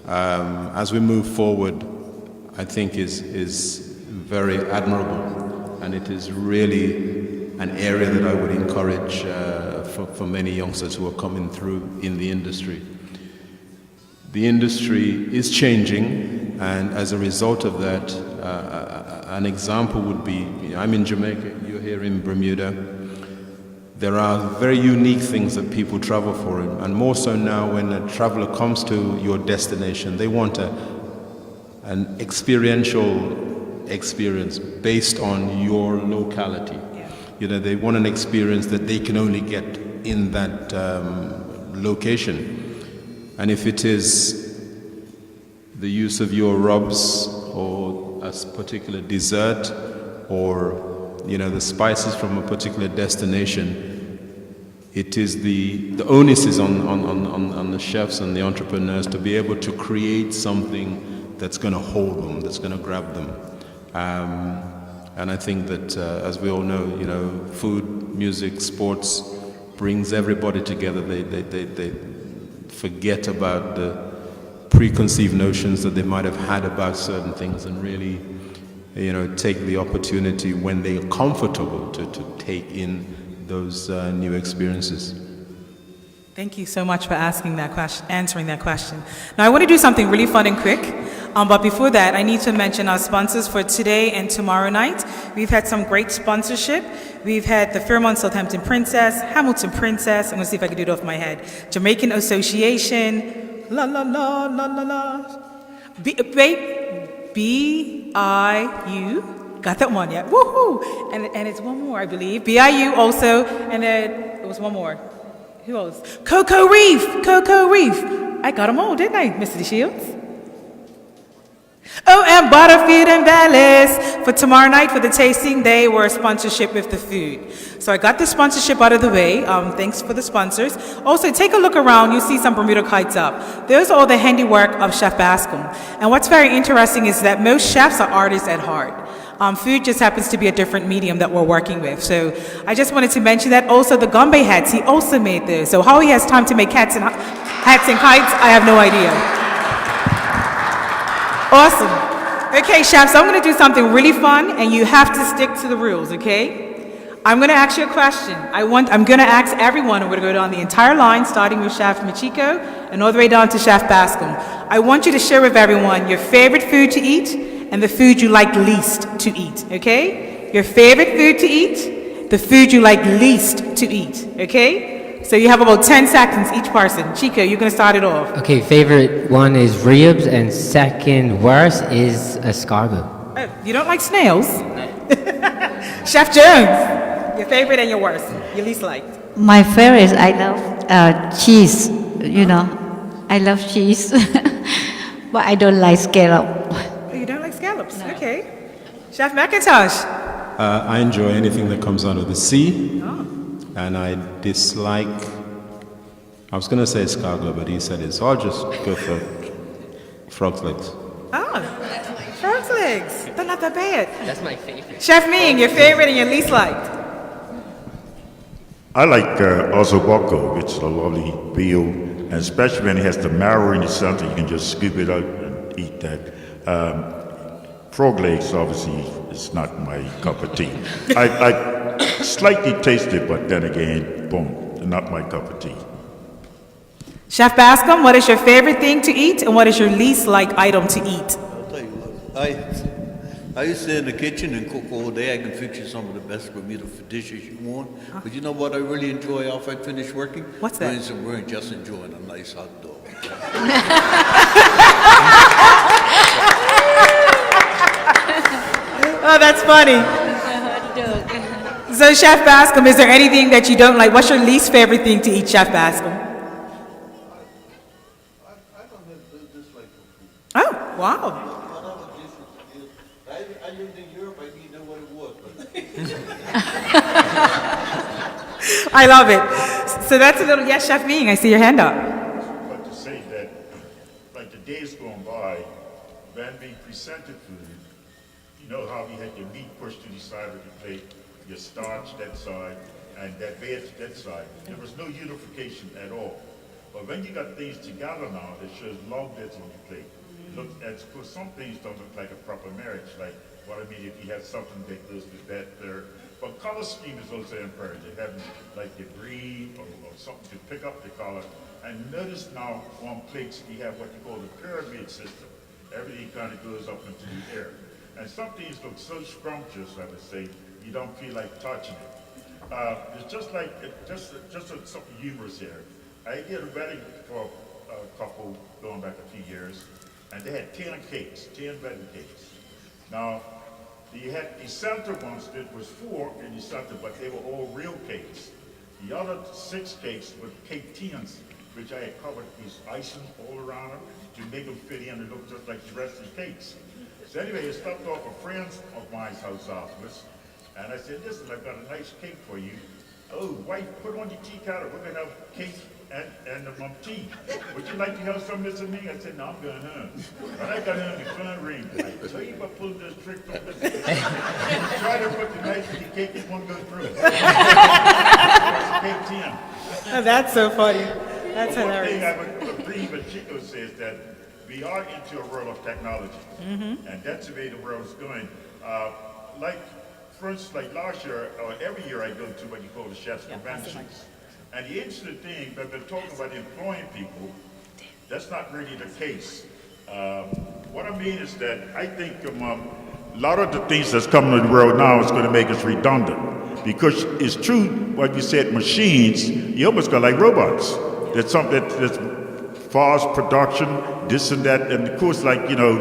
G: as we move forward, I think is very admirable, and it is really an area that I would encourage for many youngsters who are coming through in the industry. The industry is changing, and as a result of that, an example would be, I'm in Jamaica, you're here in Bermuda. There are very unique things that people travel for, and more so now when a traveler comes to your destination, they want an experiential experience based on your locality. They want an experience that they can only get in that location. And if it is the use of your rubs or a particular dessert or the spices from a particular destination, it is the onus is on the chefs and the entrepreneurs to be able to create something that's going to hold them, that's going to grab them. And I think that, as we all know, food, music, sports brings everybody together. They forget about the preconceived notions that they might have had about certain things, and really, take the opportunity when they are comfortable to take in those new experiences.
A: Thank you so much for answering that question. Now, I want to do something really fun and quick. But before that, I need to mention our sponsors for today and tomorrow night. We've had some great sponsorship. We've had the Fairmont Southampton Princess, Hamilton Princess, I'm going to see if I can do it off my head, Jamaican Association, la la la la la la, BIU, got that one yet, woohoo, and it's one more, I believe, BIU also, and then it was one more, who else? Cocoa Reef, I got them all, didn't I, Mr. Shields? Oh, and Butterfield and Vallis for tomorrow night for the tasting. They were a sponsorship with the food. So I got the sponsorship out of the way. Thanks for the sponsors. Also, take a look around. You see some Bermuda kites up. There's all the handiwork of Chef Bascom. And what's very interesting is that most chefs are artists at heart. Food just happens to be a different medium that we're working with. So I just wanted to mention that. Also, the Gombe hats, he also made those. So how he has time to make hats and kites, I have no idea. Awesome. Okay, chefs, I'm going to do something really fun, and you have to stick to the rules, okay? I'm going to ask you a question. I'm going to ask everyone, and we're going to go down the entire line, starting with Chef Machiko and all the way down to Chef Bascom. I want you to share with everyone your favorite food to eat and the food you like least to eat, okay? Your favorite food to eat, the food you like least to eat, okay? So you have about 10 seconds each person. Chico, you're going to start it off.
F: Okay, favorite one is ribs, and second worst is escargot.
A: Oh, you don't like snails? Chef Jones, your favorite and your worst, your least liked.
E: My favorite, I love cheese. I love cheese, but I don't like scallop.
A: Oh, you don't like scallops? No. Okay. Chef Mcintosh.
G: I enjoy anything that comes out of the sea.
A: Oh.
G: And I dislike, I was going to say escargot, but he said it, so I'll just go for frog's legs.
A: Oh, frog's legs. They're not that bad.
F: That's my favorite.
A: Chef Ming, your favorite and your least liked?
D: I like ossobuco, which is a lovely veal, and especially when it has the marrow in the center, you can just scoop it out and eat that. Frog legs, obviously, is not my cup of tea. I slightly taste it, but then again, boom, not my cup of tea.
A: Chef Bascom, what is your favorite thing to eat and what is your least liked item to eat?
C: I'll tell you what, I used to stay in the kitchen and cook all day. I can fix you some of the best Bermuda dishes you want. But you know what I really enjoy after I finish working?
A: What's that?
C: Doing some work, just enjoying a nice hot dog.
A: Oh, that's funny. So, Chef Bascom, is there anything that you don't like? What's your least favorite thing to eat, Chef Bascom?
C: I don't have dislike for food.
A: Oh, wow.
C: Whatever dishes. I lived in Europe. I didn't know what it was. But
A: I love it. So that's a little, yes, Chef Ming, I see your hand up.
D: But to say that, like the days going by, when we presented food, you know how we had your meat pushed to the side of the plate, your starch that side, and that veg that side. There was no unification at all. But when you got things together now, that shows long bits on the plate. It looks, as for some things don't look like a proper marriage, like what I mean if you have something that goes with that there. But color scheme is also imperative, having like the green or something to pick up the color. And notice now on plates we have what you call the pyramid system. Everything kind of goes up into the air. And some things look so scrumptious, I would say, you don't feel like touching it. It's just like, something humorous here. I did a wedding for a couple going back a few years, and they had 10 cakes, 10 wedding cakes. Now, you had the center ones that was 4 in the center, but they were all real cakes. The other 6 cakes were cake tins, which I had covered these icing all around them to make them fit in and look just like the rest of the cakes. So anyway, I stopped off a friend of mine's house afterwards, and I said, listen, I've got a nice cake for you. Oh, wife, put on your tea counter. We're gonna have cake and tea. Would you like to have some of this with me? I said, no, I'm going home. When I got home, the phone rang. I tell you what pulled this trick on this. Try to put the knife in the cake, it won't go through. It's cake tin.
A: Oh, that's so funny. That's
D: One thing
A: hilarious.
D: I would agree with Chico says that we are into a world of technology, and that's the way the world is going. Like, for instance, like last year, or every year I go to what you call the chef's conventions. And the interesting thing, when we're talking about employing people, that's not really the case. What I mean is that I think a lot of the things that's coming to the world now is going to make us redundant. Because it's true what you said, machines, you almost got like robots. There's something that's fast production, this and that, and of course, like, you know,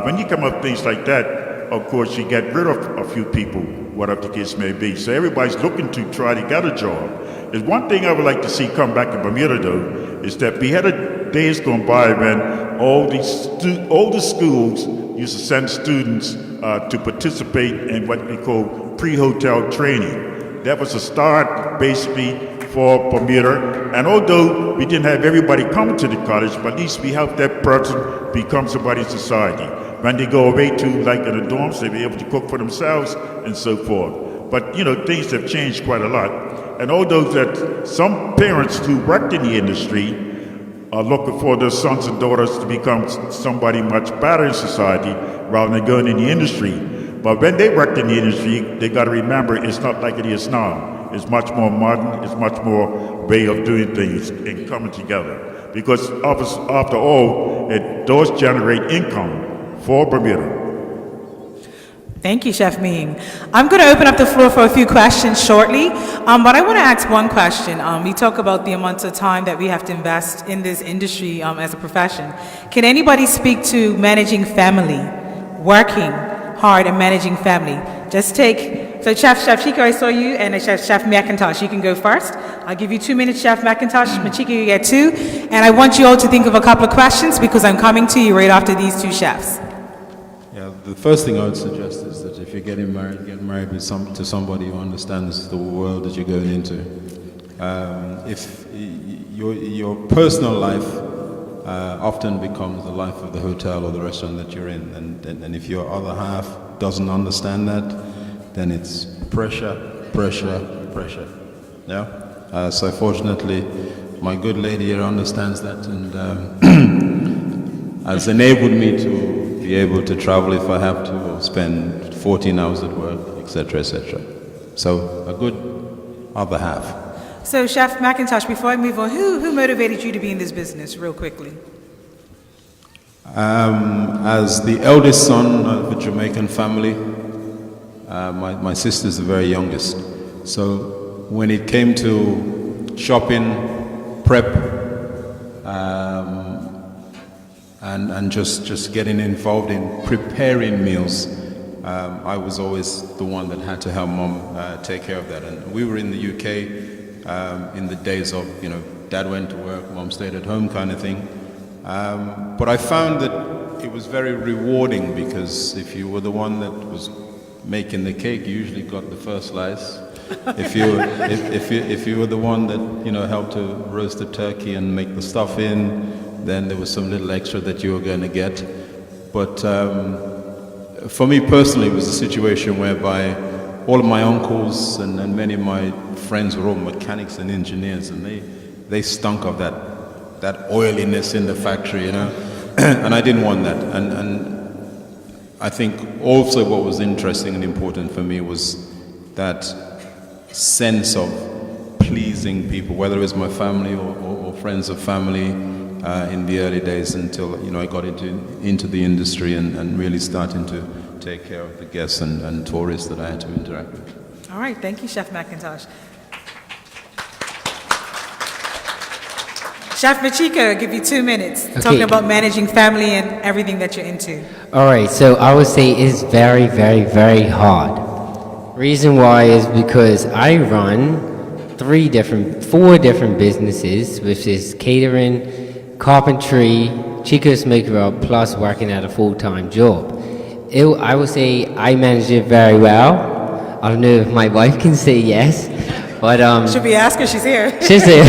D: when you come up with things like that, of course, you get rid of a few people, whatever the case may be. So everybody's looking to try to get a job. There's one thing I would like to see come back in Bermuda, though, is that we had days gone by when all the schools used to send students to participate in what we call pre-hotel training. That was a start, basically, for Bermuda. And although we didn't have everybody come to the college, but at least we helped that person become somebody in society. When they go away to, like in the dorms, they'll be able to cook for themselves and so forth. But, you know, things have changed quite a lot. And although that some parents who worked in the industry are looking for their sons and daughters to become somebody much better in society rather than going in the industry. But when they worked in the industry, they got to remember it's not like it is now. It's much more modern, it's much more way of doing things and coming together. Because after all, it does generate income for Bermuda.
A: Thank you, Chef Ming. I'm going to open up the floor for a few questions shortly, but I want to ask one question. We talk about the amount of time that we have to invest in this industry as a profession. Can anybody speak to managing family, working hard and managing family? Just take, so Chef Chico, I saw you, and Chef Mcintosh, you can go first. I'll give you 2 minutes, Chef Mcintosh. Machiko, you get 2. And I want you all to think of a couple of questions because I'm coming to you right after these 2 chefs.
G: Yeah, the first thing I would suggest is that if you're getting married, get married with to somebody who understands the world that you're going into. If your personal life often becomes the life of the hotel or the restaurant that you're in, and if your other half doesn't understand that, then it's pressure. Yeah. So fortunately, my good lady here understands that and has enabled me to be able to travel if I have to, or spend 14 hours at work, etc., etc. So a good other half.
A: So Chef Mcintosh, before I move on, who motivated you to be in this business real quickly?
G: As the eldest son of a Jamaican family, my sister's the very youngest. So when it came to shopping, prep, and just getting involved in preparing meals, I was always the one that had to help Mom take care of that. And we were in the UK in the days of, Dad went to work, Mom stayed at home kind of thing. But I found that it was very rewarding, because if you were the one that was making the cake, you usually got the first slice. If you were the one that helped to roast the turkey and make the stuffing, then there was some little extra that you were going to get. But for me personally, it was a situation whereby all of my uncles and many of my friends were all mechanics and engineers, and they stunk of that oiliness in the factory, and I didn't want that. And I think also what was interesting and important for me was that sense of pleasing people, whether it was my family or friends of family, in the early days until I got into the industry and really starting to take care of the guests and tourists that I had to interact with.
A: All right, thank you, Chef Mcintosh. Chef Machika, I'll give you 2 minutes talking about managing family and everything that you're into.
F: All right, so I would say it's very, very, very hard. Reason why is because I run 4 different businesses, which is catering, carpentry, Chico Smokey Rub, plus working at a full-time job. I would say I manage it very well. I don't know if my wife can say yes, but
A: should we ask her? She's here.
F: She's here.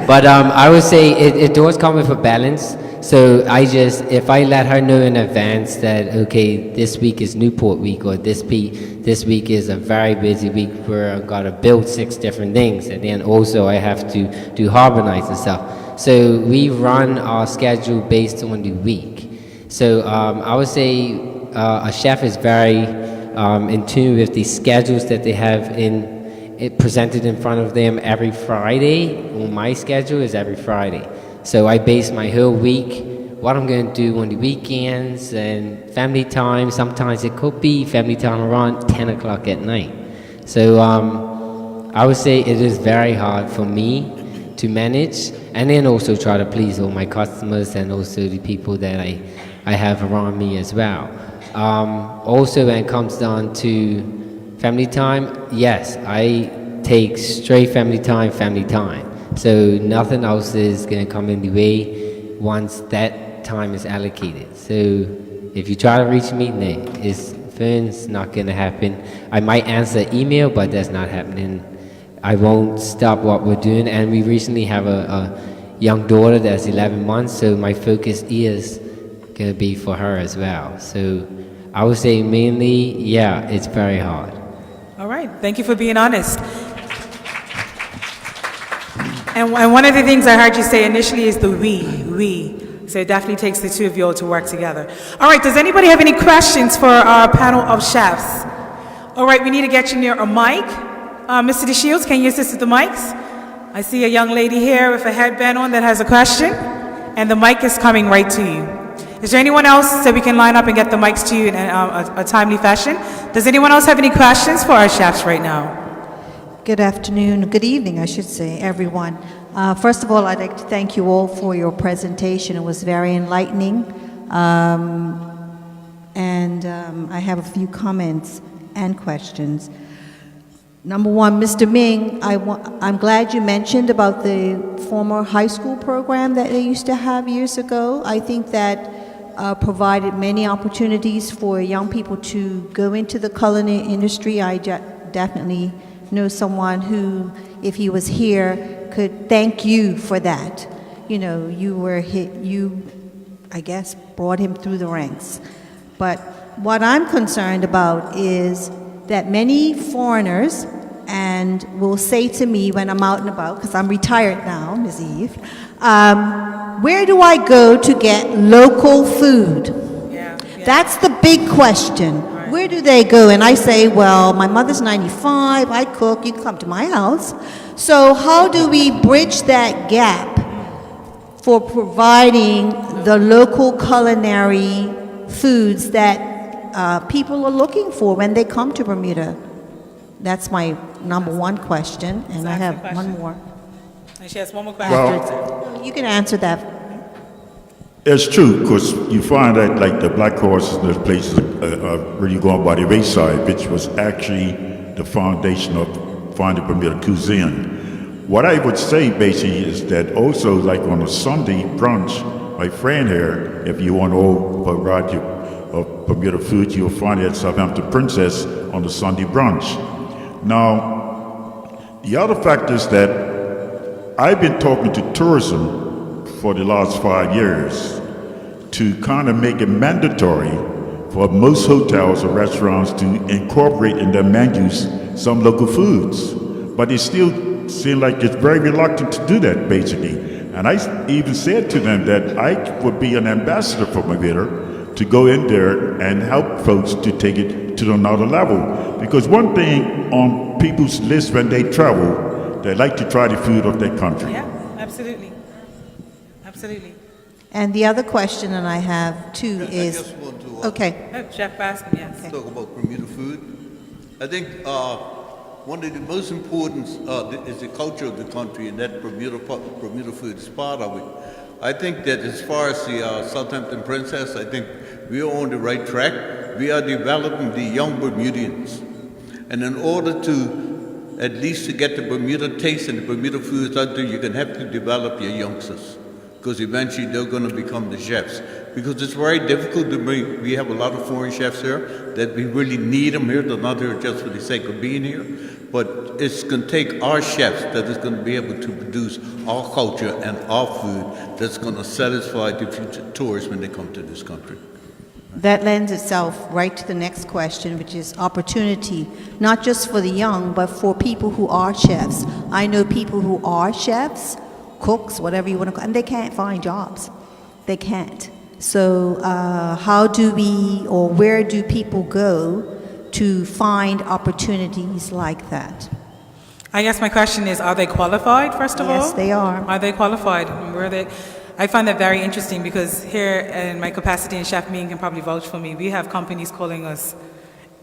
F: But I would say it does come with a balance. So if I let her know in advance that, okay, this week is Newport week, or this week is a very busy week where I've got to build 6 different things, and then also I have to do harbor nights and stuff. So we run our schedule based on the week. So I would say a chef is very in tune with the schedules that they have presented in front of them every Friday. Well, my schedule is every Friday. So I base my whole week, what I'm going to do on the weekends and family time. Sometimes it could be family time around 10 o'clock at night. So I would say it is very hard for me to manage, and then also try to please all my customers and also the people that I have around me as well. Also, when it comes down to family time, yes, I take straight family time. So nothing else is going to come in the way once that time is allocated. So if you try to reach me, phone's not going to happen. I might answer email, but that's not happening. I won't stop what we're doing. And we recently have a young daughter that's 11 months, so my focus is going to be for her as well. So I would say mainly, yeah, it's very hard.
A: All right, thank you for being honest. And one of the things I heard you say initially is the we. So it definitely takes the two of you all to work together. All right, does anybody have any questions for our panel of chefs? All right, we need to get you near a mic. Mr. DeShields, can you assist with the mics? I see a young lady here with a headband on that has a question, and the mic is coming right to you. Is there anyone else so we can line up and get the mics to you in a timely fashion? Does anyone else have any questions for our chefs right now?
H: Good afternoon, good evening, I should say, everyone. First of all, I'd like to thank you all for your presentation. It was very enlightening. I have a few comments and questions. Number one, Mr. Ming, I'm glad you mentioned about the former high school program that they used to have years ago. I think that provided many opportunities for young people to go into the culinary industry. I definitely know someone who, if he was here, could thank you for that. You know, you I guess, brought him through the ranks. But what I'm concerned about is that many foreigners and will say to me when I'm out and about, because I'm retired now, Ms. Eve, where do I go to get local food? Yeah. That's the big question. Right. Where do they go? And I say, well, my mother's 95, I cook, you can come to my house. So how do we bridge that gap for providing the local culinary foods that people are looking for when they come to Bermuda? That's my number one question, and I have one more.
A: And she has one more question.
D: Well,
H: You can answer that.
D: it's true, because you find that like the Black Horse and those places are really going by the wayside, which was actually the foundation of finding Bermuda cuisine. What I would say basically is that also like on a Sunday brunch, my friend here, if you want a whole variety of Bermuda food, you'll find it at Southampton Princess on the Sunday brunch. Now, the other fact is that I've been talking to tourism for the last 5 years to kind of make it mandatory for most hotels or restaurants to incorporate in their menus some local foods. But they still seem like it's very reluctant to do that, basically. And I even said to them that I would be an ambassador for Bermuda to go in there and help folks to take it to another level. Because one thing on people's list when they travel, they like to try the food of their country.
A: Yeah, absolutely. Absolutely.
H: And the other question that I have too
C: I
H: is,
C: just want to
A: Oh, Chef Baskin, yes.
C: talk about Bermuda food. I think one of the most important is the culture of the country, and that Bermuda food is part of it. I think that as far as the Southampton Princess, I think we are on the right track. We are developing the young Bermudians. And in order to at least to get the Bermuda taste and the Bermuda foods out there, you're going to have to develop your youngsters, because eventually they're going to become the chefs. Because it's very difficult to bring, we have a lot of foreign chefs here that we really need them here. They're not here just for the sake of being here. But it's going to take our chefs that is going to be able to produce our culture and our food that's going to satisfy the future tourists when they come to this country.
H: that lends itself right to the next question, which is opportunity, not just for the young, but for people who are chefs. I know people who are chefs, cooks, whatever you want to call, and they can't find jobs. They can't. So how do we, or where do people go to find opportunities like that?
A: I guess my question is, are they qualified, first of all?
H: Yes, they are.
A: Are they qualified? And where they? I find that very interesting because here in my capacity, and Chef Ming can probably vouch for me, we have companies calling us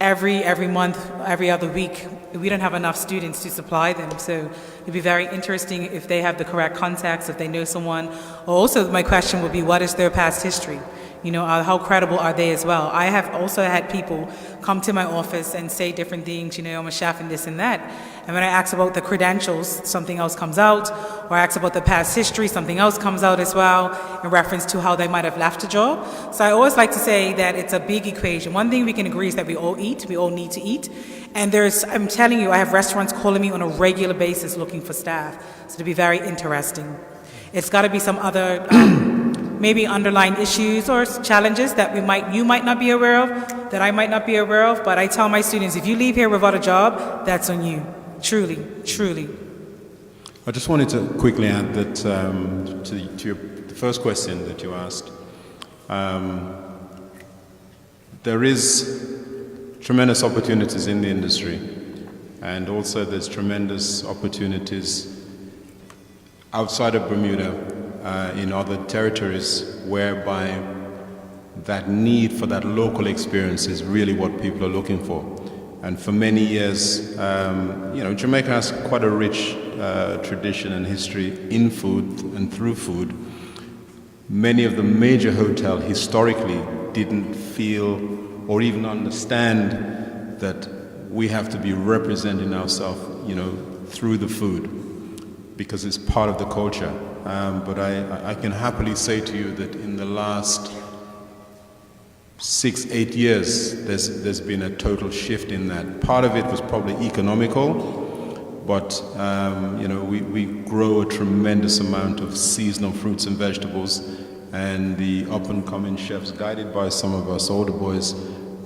A: every month, every other week. We don't have enough students to supply them, so it'd be very interesting if they have the correct contacts, if they know someone. Also, my question would be, what is their past history? You know, how credible are they as well? I have also had people come to my office and say different things, you know, I'm a chef and this and that. And when I ask about the credentials, something else comes out. Or I ask about the past history, something else comes out as well in reference to how they might have left a job. So I always like to say that it's a big equation. One thing we can agree is that we all eat, we all need to eat. And I'm telling you, I have restaurants calling me on a regular basis looking for staff. So it'll be very interesting. It's got to be some other maybe underlying issues or challenges that you might not be aware of, that I might not be aware of, but I tell my students, if you leave here without a job, that's on you. Truly, truly.
G: I just wanted to quickly add that to the first question that you asked, there is tremendous opportunities in the industry, and also there's tremendous opportunities outside of Bermuda, in other territories, whereby that need for that local experience is really what people are looking for. And for many years, Jamaica has quite a rich tradition and history in food and through food. Many of the major hotels historically didn't feel or even understand that we have to be representing ourselves, through the food, because it's part of the culture. But I can happily say to you that in the last 6-8 years, there's been a total shift in that. Part of it was probably economical, but we grow a tremendous amount of seasonal fruits and vegetables, and the up-and-coming chefs, guided by some of us older boys,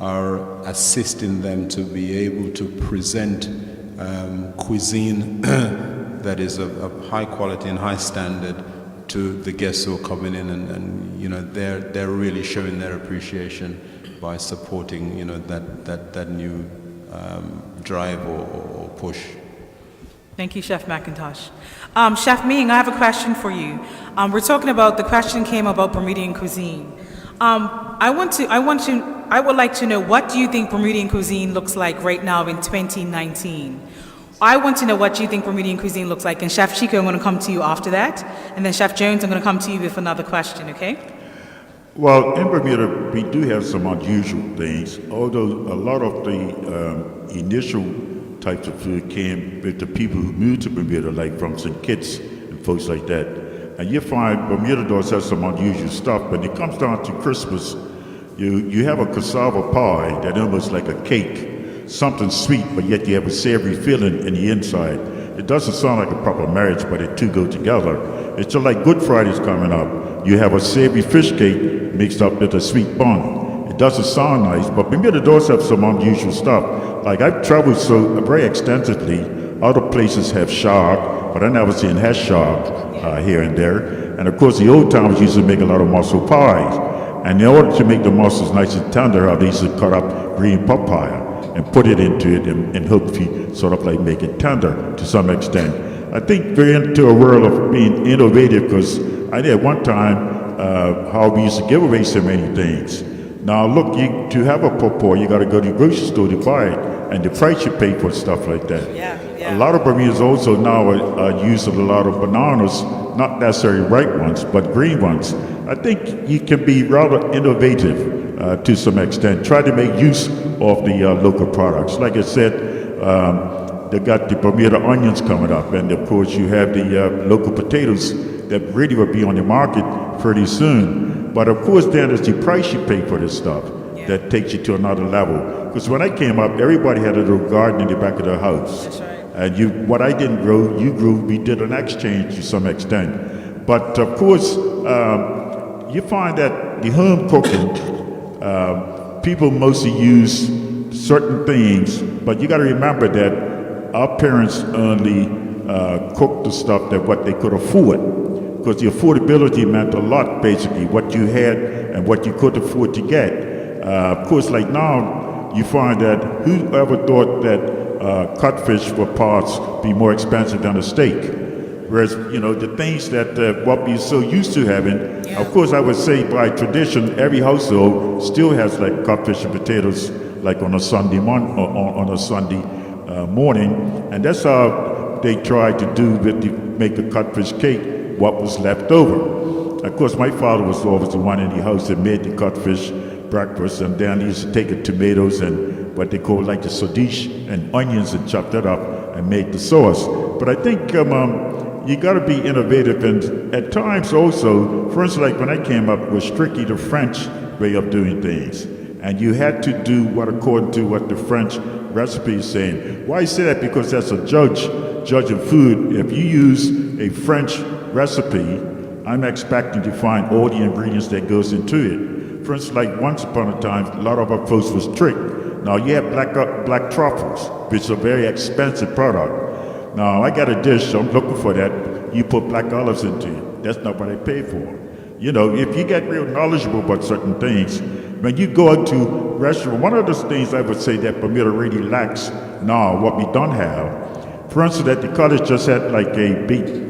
G: are assisting them to be able to present cuisine that is of high quality and high standard to the guests who are coming in, and they're really showing their appreciation by supporting that new drive or push.
A: Thank you, Chef Mcintosh. Chef Ming, I have a question for you. We're talking about, the question came about Bermudian cuisine. I would like to know, what do you think Bermudian cuisine looks like right now in 2019? I want to know what you think Bermudian cuisine looks like, and Chef Chico, I'm going to come to you after that, and then Chef Jones, I'm going to come to you with another question, okay?
D: Well, in Bermuda, we do have some unusual things, although a lot of the initial types of food came with the people who moved to Bermuda, like from St. Kitts and folks like that. And you find Bermuda does have some unusual stuff. When it comes down to Christmas, you have a cassava pie that almost like a cake, something sweet, but yet you have a savory feeling in the inside. It doesn't sound like a proper marriage, but the two go together. It's just like Good Friday's coming up. You have a savory fish cake mixed up with a sweet bun. It doesn't sound nice, but Bermuda does have some unusual stuff. Like, I've traveled so very extensively. Other places have shark, but I never seen has shark here and there. And of course, the old timers used to make a lot of mussel pies. And in order to make the mussels nice and tender, they used to cut up green papaya and put it into it and hopefully sort of like make it tender to some extent. I think we're into a world of being innovative, because I did one time how we used to give away so many things. Now look, to have a pawpaw, you got to go to the grocery store to buy it, and the price you pay for stuff like that.
A: Yeah.
D: A lot of Bermudians also now are using a lot of bananas, not necessarily ripe ones, but green ones. I think you can be rather innovative to some extent. Try to make use of the local products. Like I said, they got the Bermuda onions coming up, and of course you have the local potatoes that really will be on the market pretty soon. But of course, then there's the price you pay for this stuff that takes you to another level. Because when I came up, everybody had a little garden in the back of their house.
A: That's right.
D: And what I didn't grow, you grew. We did an exchange to some extent. But of course, you find that the home cooking, people mostly use certain things, but you got to remember that our parents only cooked the stuff that what they could afford. Because the affordability meant a lot, basically, what you had and what you could afford to get. Of course, like now, you find that whoever thought that cutfish for parts be more expensive than a steak? Whereas, the things that what we're so used to having, of course, I would say by tradition, every household still has like cutfish and potatoes, like on a Sunday morning, and that's how they try to do make a cutfish cake. What was left over. Of course, my father was always the one in the house that made the cutfish breakfast, and then he used to take the tomatoes and what they call like the sodish and onions and chop that up and make the sauce. But I think you got to be innovative, and at times also, for instance, like when I came up, it was strictly the French way of doing things, and you had to do what according to what the French recipe is saying. Why I say that? Because as a judging food, if you use a French recipe, I'm expecting to find all the ingredients that goes into it. For instance, like once upon a time, a lot of our folks was tricked. Now you have black truffles, which is a very expensive product. Now I got a dish, I'm looking for that. You put black olives into it. That's not what I pay for. If you get real knowledgeable about certain things, when you go out to restaurant, one of those things I would say that Bermuda really lacks now, what we don't have. For instance, that the college just had like a big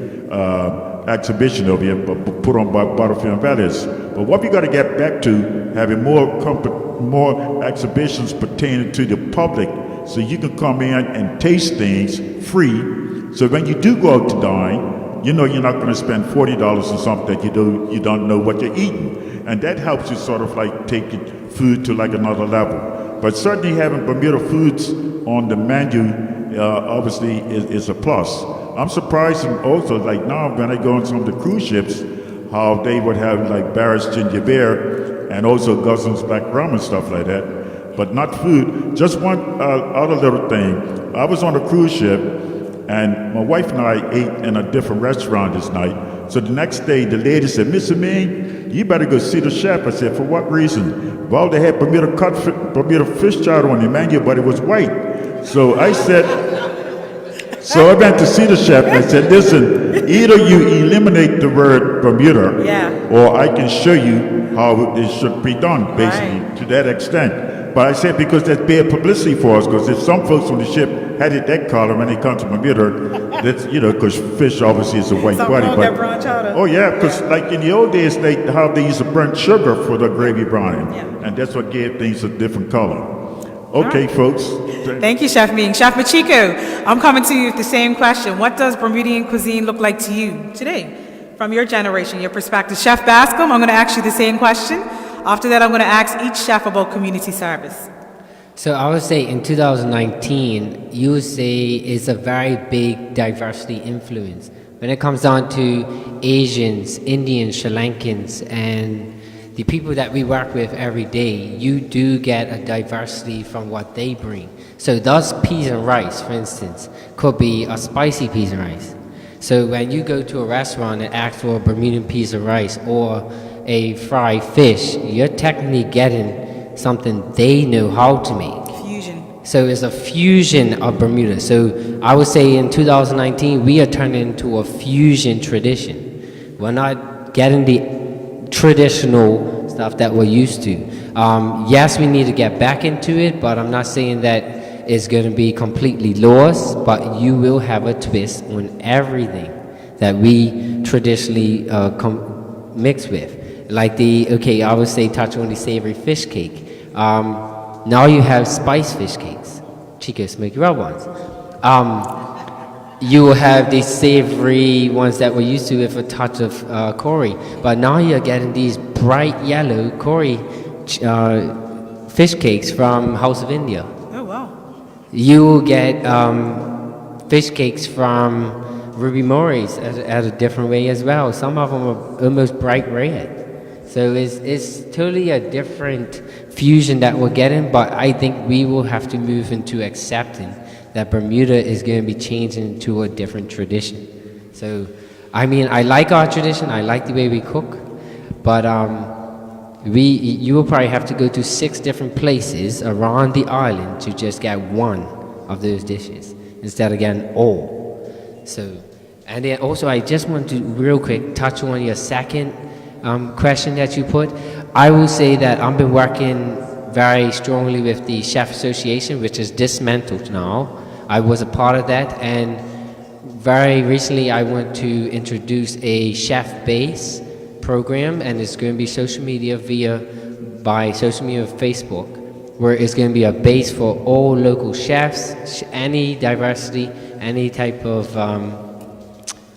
D: exhibition over here put on by Butterfield Valleys. But what we got to get back to, having more exhibitions pertaining to the public, so you can come in and taste things free. So when you do go out to dine, you're not going to spend $40 on something that you don't know what you're eating, and that helps you sort of like take food to like another level. But certainly having Bermuda foods on the menu obviously is a plus. I'm surprised also, like now when I go on some of the cruise ships, how they would have like Barrett's ginger beer and also Guslin's black rum and stuff like that, but not food. Just one other little thing. I was on a cruise ship, and my wife and I ate in a different restaurant this night. So the next day, the lady said, "Mr. Ming, you better go see the chef." I said, "For what reason?" "Well, they had Bermuda fish chowder on the menu, but it was white." So I said, so I went to see the chef and I said, "Listen, either you eliminate the word Bermuda, or I can show you how it should be done," basically, to that extent. But I said because that's bad publicity for us, because if some folks on the ship had it that color when they come to Bermuda, that's, because fish obviously is a white
A: Something
D: body.
A: wrong with that brown chowder.
D: Oh yeah, because like in the old days, how they used to burn sugar for the gravy browning, and that's what gave things a different color. Okay, folks.
A: Thank you, Chef Ming. Chef Machiko, I'm coming to you with the same question. What does Bermudian cuisine look like to you today, from your generation, your perspective? Chef Bascom, I'm going to ask you the same question. After that, I'm going to ask each chef about community service.
F: So I would say in 2019, you would say it's a very big diversity influence. When it comes down to Asians, Indians, Sri Lankans, and the people that we work with every day, you do get a diversity from what they bring. So those peas and rice, for instance, could be a spicy peas and rice. So when you go to a restaurant and ask for a Bermudan peas and rice or a fried fish, you're technically getting something they know how to make.
A: Fusion.
F: So it's a fusion of Bermuda. So I would say in 2019, we are turning into a fusion tradition. We're not getting the traditional stuff that we're used to. Yes, we need to get back into it, but I'm not saying that it's going to be completely lost, but you will have a twist on everything that we traditionally mix with. Like I would say touch on the savory fish cake. Now you have spiced fish cakes, Chico Smokey Rub ones. You will have these savory ones that we're used to with a touch of curry, but now you're getting these bright yellow curry fish cakes from House of India.
A: Oh, wow.
F: You will get fish cakes from Ruby Murray's at a different way as well. Some of them are almost bright red. So it's totally a different fusion that we're getting, but I think we will have to move into accepting that Bermuda is going to be changing to a different tradition. So, I mean, I like our tradition, I like the way we cook, but you will probably have to go to 6 different places around the island to just get one of those dishes, instead of getting all. So, and then also I just want to real quick touch on your second question that you put. I will say that I've been working very strongly with the Chef Association, which is dismantled now. I was a part of that, and very recently I want to introduce a chef base program, and it's going to be social media by social media Facebook, where it's going to be a base for all local chefs, any diversity, any type of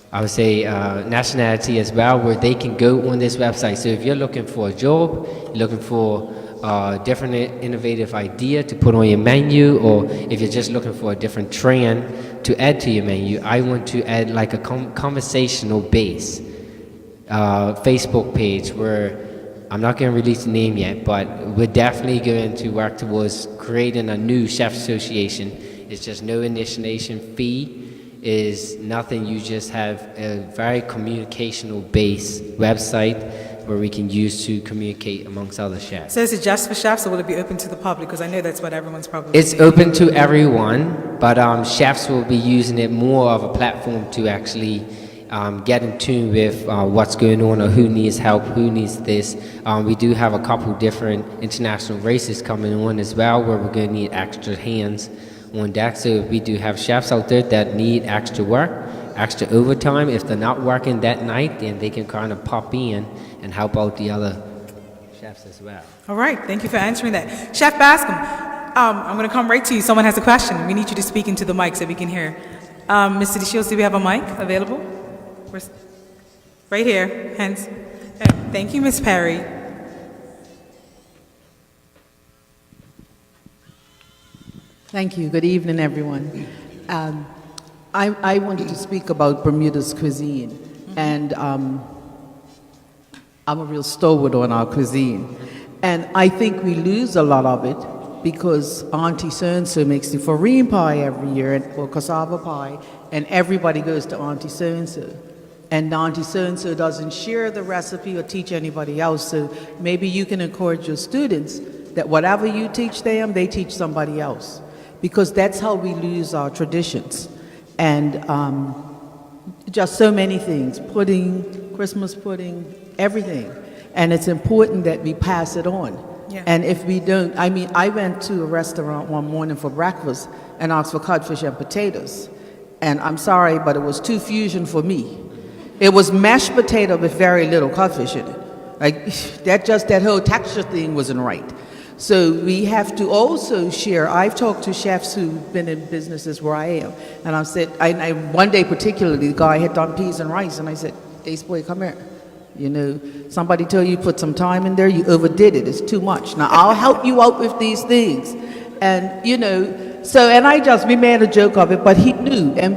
F: I would say nationality as well, where they can go on this website. So if you're looking for a job, you're looking for a different innovative idea to put on your menu, or if you're just looking for a different trend to add to your menu, I want to add like a conversational base Facebook page where I'm not going to release the name yet, but we're definitely going to work towards creating a new chef association. It's just no initiation fee. Is nothing. You just have a very communicational based website where we can use to communicate amongst other chefs.
A: So is it just for chefs, or will it be open to the public? Because I know that's what everyone's probably
F: It's open to everyone, but chefs will be using it more of a platform to actually get in tune with what's going on, or who needs help, who needs this. We do have a couple different international races coming on as well, where we're going to need extra hands on deck. So if we do have chefs out there that need extra work, extra overtime, if they're not working that night, then they can kind of pop in and help out the other chefs as well.
A: All right, thank you for answering that. Chef Bascom, I'm going to come right to you. Someone has a question. We need you to speak into the mic so we can hear. Mr. DeShields, do we have a mic available? Right here, hands. Okay. Thank you, Ms. Perry.
I: Thank you. Good evening, everyone. I wanted to speak about Bermuda's cuisine, and I'm a real stalwart on our cuisine. And I think we lose a lot of it because Auntie so-and-so makes the farine pie every year, or cassava pie, and everybody goes to Auntie so-and-so. And Auntie so-and-so doesn't share the recipe or teach anybody else. So maybe you can encourage your students that whatever you teach them, they teach somebody else. Because that's how we lose our traditions. And just so many things, pudding, Christmas pudding, everything. And it's important that we pass it on.
A: Yeah.
I: And if we don't, I mean, I went to a restaurant one morning for breakfast and asked for codfish and potatoes. And I'm sorry, but it was too fusion for me. It was mashed potato with very little codfish in it. Like, that whole texture thing wasn't right. So we have to also share. I've talked to chefs who've been in businesses where I am, and I said, one day particularly, the guy had done peas and rice, and I said, Ace boy, come here. You know, somebody tell you put some time in there, you overdid it, it's too much. Now I'll help you out with these things. And, you know, so, and we made a joke of it, but he knew, and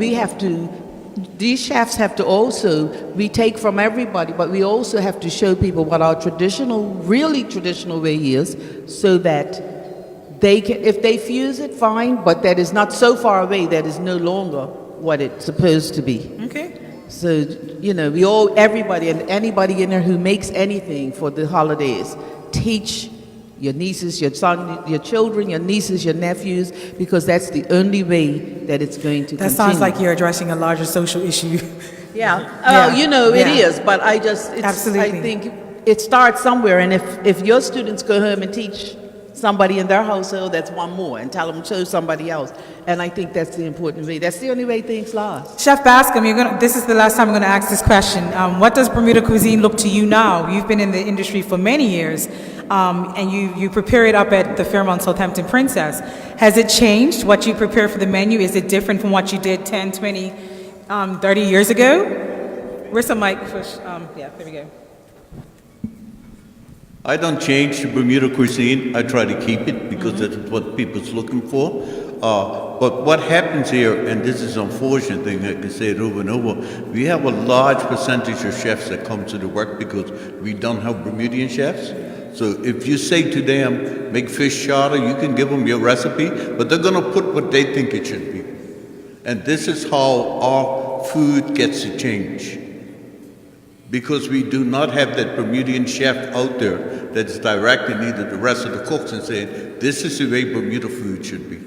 I: these chefs have to also, we take from everybody, but we also have to show people what our really traditional way is, so that they can, if they fuse it, fine, but that is not so far away that is no longer what it's supposed to be.
A: Okay.
I: So, you know, everybody and anybody in there who makes anything for the holidays, teach your nieces, your son, your children, your nieces, your nephews, because that's the only way that it's going to continue.
A: That sounds like you're addressing a larger social issue.
I: Yeah, you know, it is, but
A: Absolutely.
I: I think it starts somewhere, and if your students go home and teach somebody in their household, that's one more, and tell them to show somebody else. And I think that's the important way. That's the only way things last.
A: Chef Bascom, this is the last time I'm going to ask this question. What does Bermuda cuisine look to you now? You've been in the industry for many years, and you prepare it up at the Fairmont Southampton Princess. Has it changed what you prepare for the menu? Is it different from what you did 10, 20, 30 years ago? Where's the mic? Yeah, there we go.
C: I don't change the Bermuda cuisine. I try to keep it because that's what people's looking for. But what happens here, and this is an unfortunate thing, I can say it over and over, we have a large percentage of chefs that come to the work because we don't have Bermudian chefs. So if you say to them, make fish chowder, you can give them your recipe, but they're going to put what they think it should be. And this is how our food gets to change. Because we do not have that Bermudian chef out there that is directing either the rest of the cooks and saying, this is the way Bermuda food should be.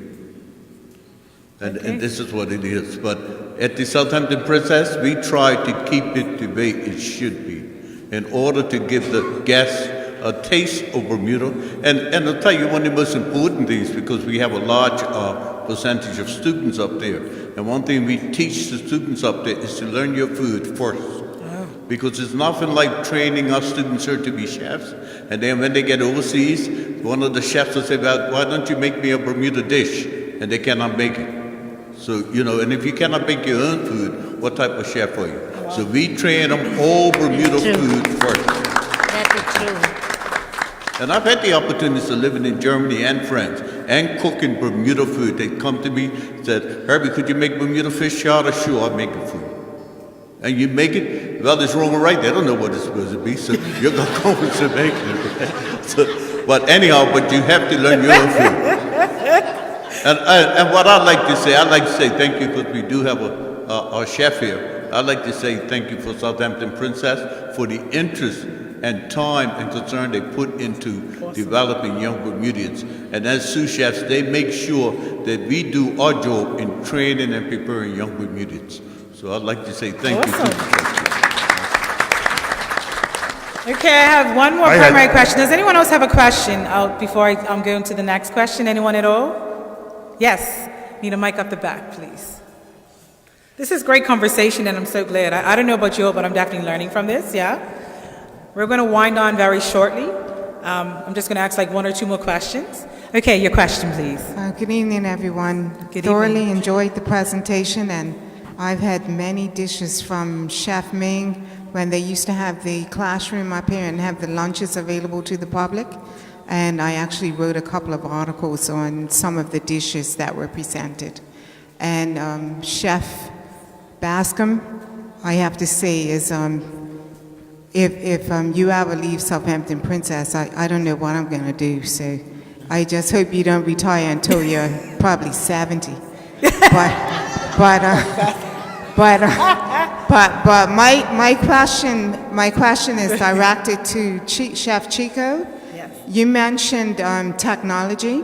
C: And this is what it is. But at the Southampton Princess, we try to keep it the way it should be in order to give the guests a taste of Bermuda. And I'll tell you one of the most important things, because we have a large percentage of students up there. And one thing we teach the students up there is to learn your food first. Because it's nothing like training our students here to be chefs. And then when they get overseas, one of the chefs will say, well, why don't you make me a Bermuda dish? And they cannot make it. So, you know, and if you cannot make your own food, what type of chef are you? Wow. So we train them all Bermuda food first.
E: That is true.
C: And I've had the opportunity to live in Germany and France and cooking Bermuda food. They come to me and said, Herbie, could you make Bermuda fish chowder? Sure, I'll make it for you. And you make it, well, it's wrong or right. They don't know what it's supposed to be, so you're going to go to make it. So, but anyhow, but you have to learn your own food. And what I'd like to say thank you, because we do have a chef here. I'd like to say thank you for Southampton Princess for the interest and time and concern they put into developing young Bermudians. And as sous chefs, they make sure that we do our job in training and preparing young Bermudians. So I'd like to say thank you to the chefs.
A: Okay, I have one more primary question. Does anyone else have a question before I'm going to the next question? Anyone at all? Yes. Need a mic up the back, please. This is great conversation, and I'm so glad. I don't know about you all, but I'm definitely learning from this, yeah? We're going to wind on very shortly. I'm just going to ask like one or two more questions. Okay, your question, please.
J: Good evening, everyone.
A: Good
J: Thoroughly
A: evening.
J: enjoyed the presentation, and I've had many dishes from Chef Ming when they used to have the classroom up here and have the lunches available to the public. And I actually wrote a couple of articles on some of the dishes that were presented. And Chef Bascom, I have to say, is if you ever leave Southampton Princess, I don't know what I'm going to do. So I just hope you don't retire until you're probably 70. But my question is directed to Chef Chico.
A: Yes.
J: You mentioned technology.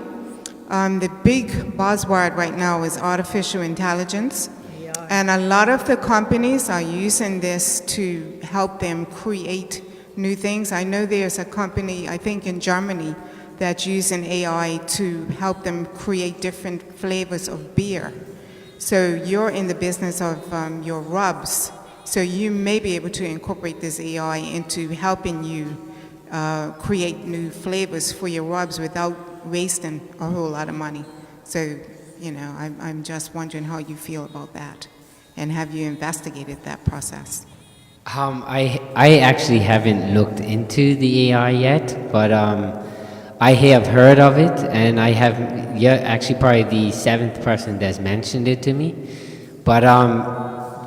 J: The big buzzword right now is artificial intelligence. And a lot of the companies are using this to help them create new things. I know there's a company, I think in Germany, that's using AI to help them create different flavors of beer. So you're in the business of your rubs, so you may be able to incorporate this AI into helping you create new flavors for your rubs without wasting a whole lot of money. So, you know, I'm just wondering how you feel about that, and have you investigated that process?
F: I actually haven't looked into the AI yet, but I have heard of it, and I have, actually probably the 7th person that's mentioned it to me. But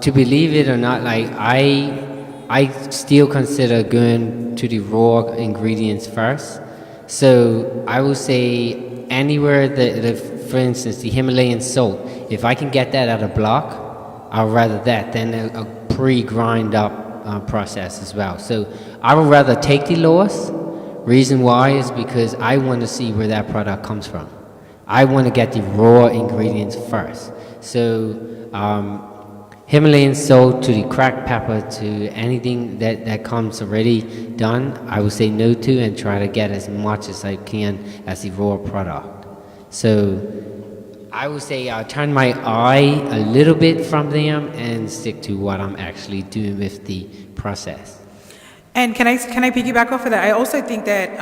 F: to believe it or not, like I still consider going to the raw ingredients first. So I would say anywhere for instance, the Himalayan salt, if I can get that at a block, I'd rather that than a pre-grind up process as well. So I would rather take the loss. Reason why is because I want to see where that product comes from. I want to get the raw ingredients first. So Himalayan salt to the cracked pepper to anything that comes already done, I would say no to, and try to get as much as I can as the raw product. So I would say I'll turn my eye a little bit from them and stick to what I'm actually doing with the process.
A: And can I piggyback off of that? I also think that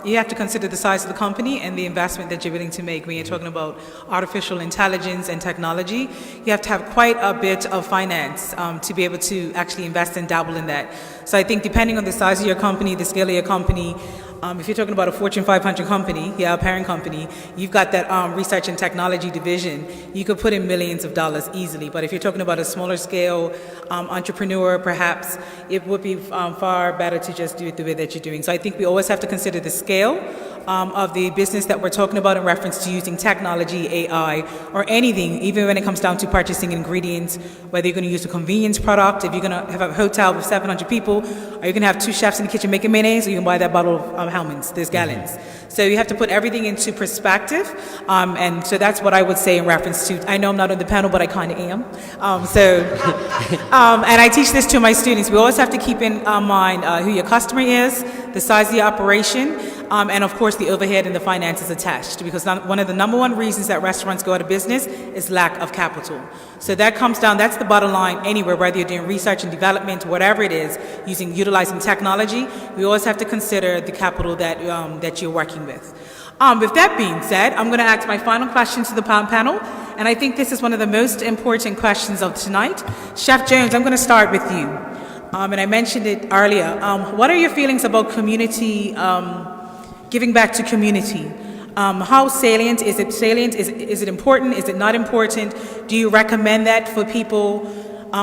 A: you have to consider the size of the company and the investment that you're willing to make when you're talking about artificial intelligence and technology. You have to have quite a bit of finance to be able to actually invest and dabble in that. So I think depending on the size of your company, the scale of your company, if you're talking about a Fortune 500 company, a parent company, you've got that research and technology division, you could put in millions of dollars easily. But if you're talking about a smaller scale entrepreneur, perhaps it would be far better to just do it the way that you're doing. So I think we always have to consider the scale of the business that we're talking about in reference to using technology, AI, or anything, even when it comes down to purchasing ingredients, whether you're going to use a convenience product, if you're going to have a hotel with 700 people, are you going to have 2 chefs in the kitchen making mayonnaise, or you can buy that bottle of Hellmann's, there's gallons. So you have to put everything into perspective, and so that's what I would say in reference to, I know I'm not on the panel, but I kind of am. And I teach this to my students. We always have to keep in mind who your customer is, the size of the operation, and of course the overhead and the finances attached, because one of the number one reasons that restaurants go out of business is lack of capital. So that comes down, that's the bottom line anywhere, whether you're doing research and development, whatever it is, utilizing technology, we always have to consider the capital that you're working with. With that being said, I'm going to ask my final question to the panel, and I think this is one of the most important questions of tonight. Chef Jones, I'm going to start with you. And I mentioned it earlier. What are your feelings about community, giving back to community? How salient? Is it salient? Is it important? Is it not important? Do you recommend that for people,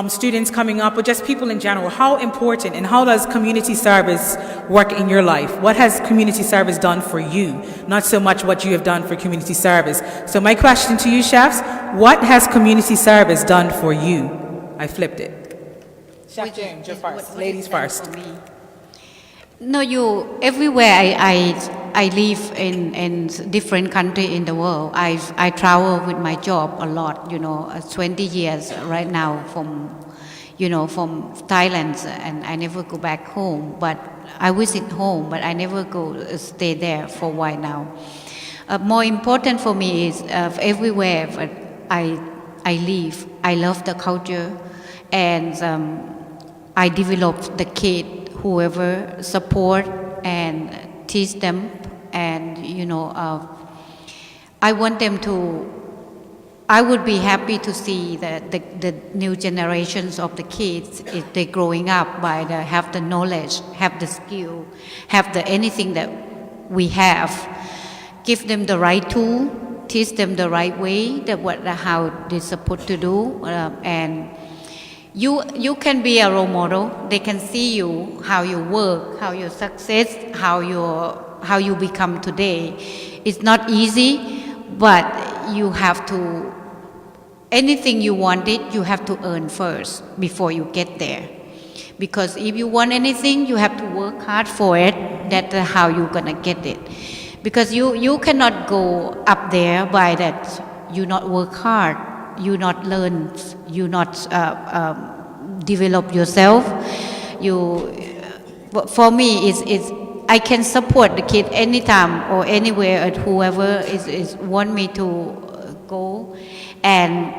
A: students coming up, or just people in general? How important and how does community service work in your life? What has community service done for you? Not so much what you have done for community service. So my question to you, chefs, what has community service done for you? I flipped it. Chef James, you're first. Ladies first.
E: No, everywhere I live in different country in the world. I travel with my job a lot, 20 years right now from Thailand, and I never go back home, but I visit home, but I never stay there for a while now. More important for me is everywhere I live, I love the culture, and I develop the kid, whoever support and teach them, and I want them to. I would be happy to see the new generations of the kids, if they're growing up have the knowledge, have the skill, have the anything that we have. Give them the right tool, teach them the right way, how they're supposed to do, and you can be a role model. They can see you, how you work, how you success, how you become today. It's not easy, but you have to. Anything you wanted, you have to earn first before you get there. Because if you want anything, you have to work hard for it. That's how you're gonna get it. Because you cannot go up there by that. You not work hard. You not learn. You not develop yourself. For me, I can support the kid anytime or anywhere at whoever is want me to go and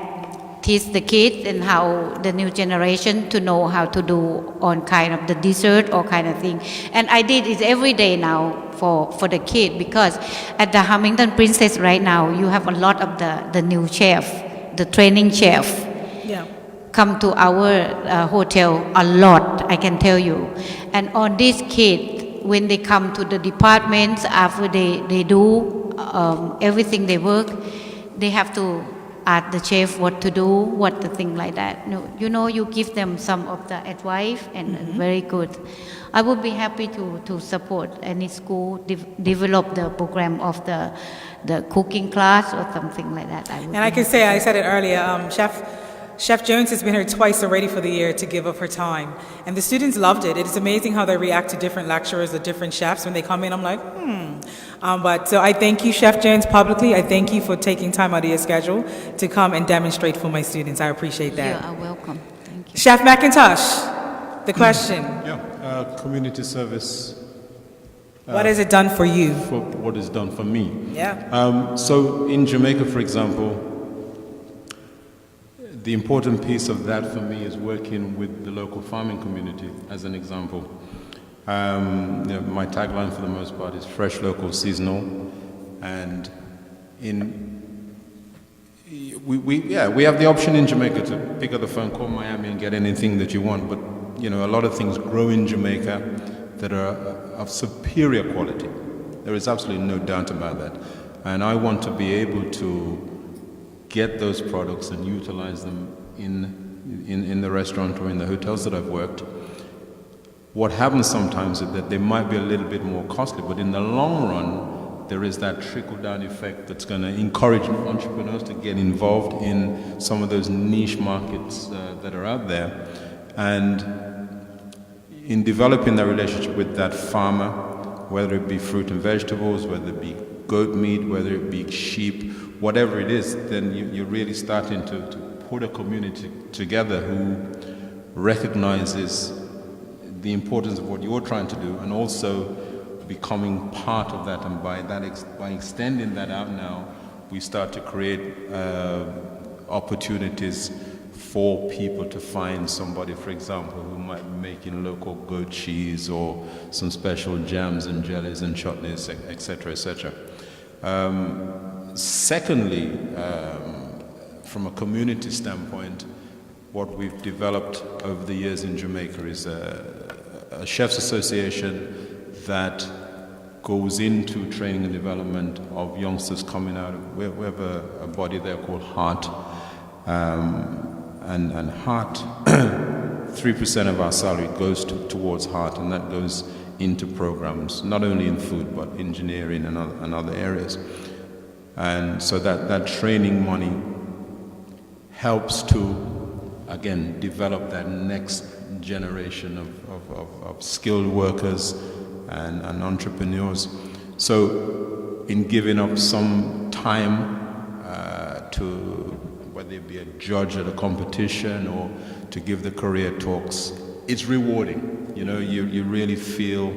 E: teach the kids and how the new generation to know how to do on kind of the dessert or kind of thing. And I did it every day now for the kid, because at the Hamilton Princess right now you have a lot of the new chef, the training chef.
A: Yeah.
E: Come to our hotel a lot, I can tell you. And on these kids, when they come to the departments, after they do everything they work, they have to ask the chef what to do, what the thing like that. No, you give them some of the advice and very good. I would be happy to support any school develop the program of the cooking class or something like that.
A: And I can say, I said it earlier, Chef Jones has been here twice already for the year to give up her time. And the students loved it. It is amazing how they react to different lecturers or different chefs. When they come in, I'm like, But so I thank you, Chef Jones, publicly. I thank you for taking time out of your schedule to come and demonstrate for my students. I appreciate that.
E: You are welcome. Thank you.
A: Chef Mcintosh, the question.
G: Community service.
A: What has it done for you?
G: For what is done for me.
A: Yeah.
G: So in Jamaica, for example, the important piece of that for me is working with the local farming community, as an example. My tagline for the most part is fresh, local, seasonal. And we have the option in Jamaica to pick up the phone, call Miami and get anything that you want. But, a lot of things grow in Jamaica that are of superior quality. There is absolutely no doubt about that. And I want to be able to get those products and utilize them in the restaurant or in the hotels that I've worked. What happens sometimes is that they might be a little bit more costly, but in the long run, there is that trickle-down effect that's going to encourage entrepreneurs to get involved in some of those niche markets that are out there. And in developing that relationship with that farmer, whether it be fruit and vegetables, whether it be goat meat, whether it be sheep, whatever it is, then you're really starting to put a community together who recognizes the importance of what you're trying to do, and also becoming part of that. And by extending that out now, we start to create opportunities for people to find somebody, for example, who might be making local goat cheese or some special jams and jellies and chutneys, etc., etc. Secondly, from a community standpoint, what we've developed over the years in Jamaica is a chef's association that goes into training and development of youngsters coming out of, we have a body there called Heart, and Heart, 3% of our salary goes towards Heart, and that goes into programs, not only in food, but engineering and other areas. And so that training money helps to, again, develop that next generation of skilled workers and entrepreneurs. So in giving up some time to, whether it be a judge at a competition or to give the career talks, it's rewarding. You really feel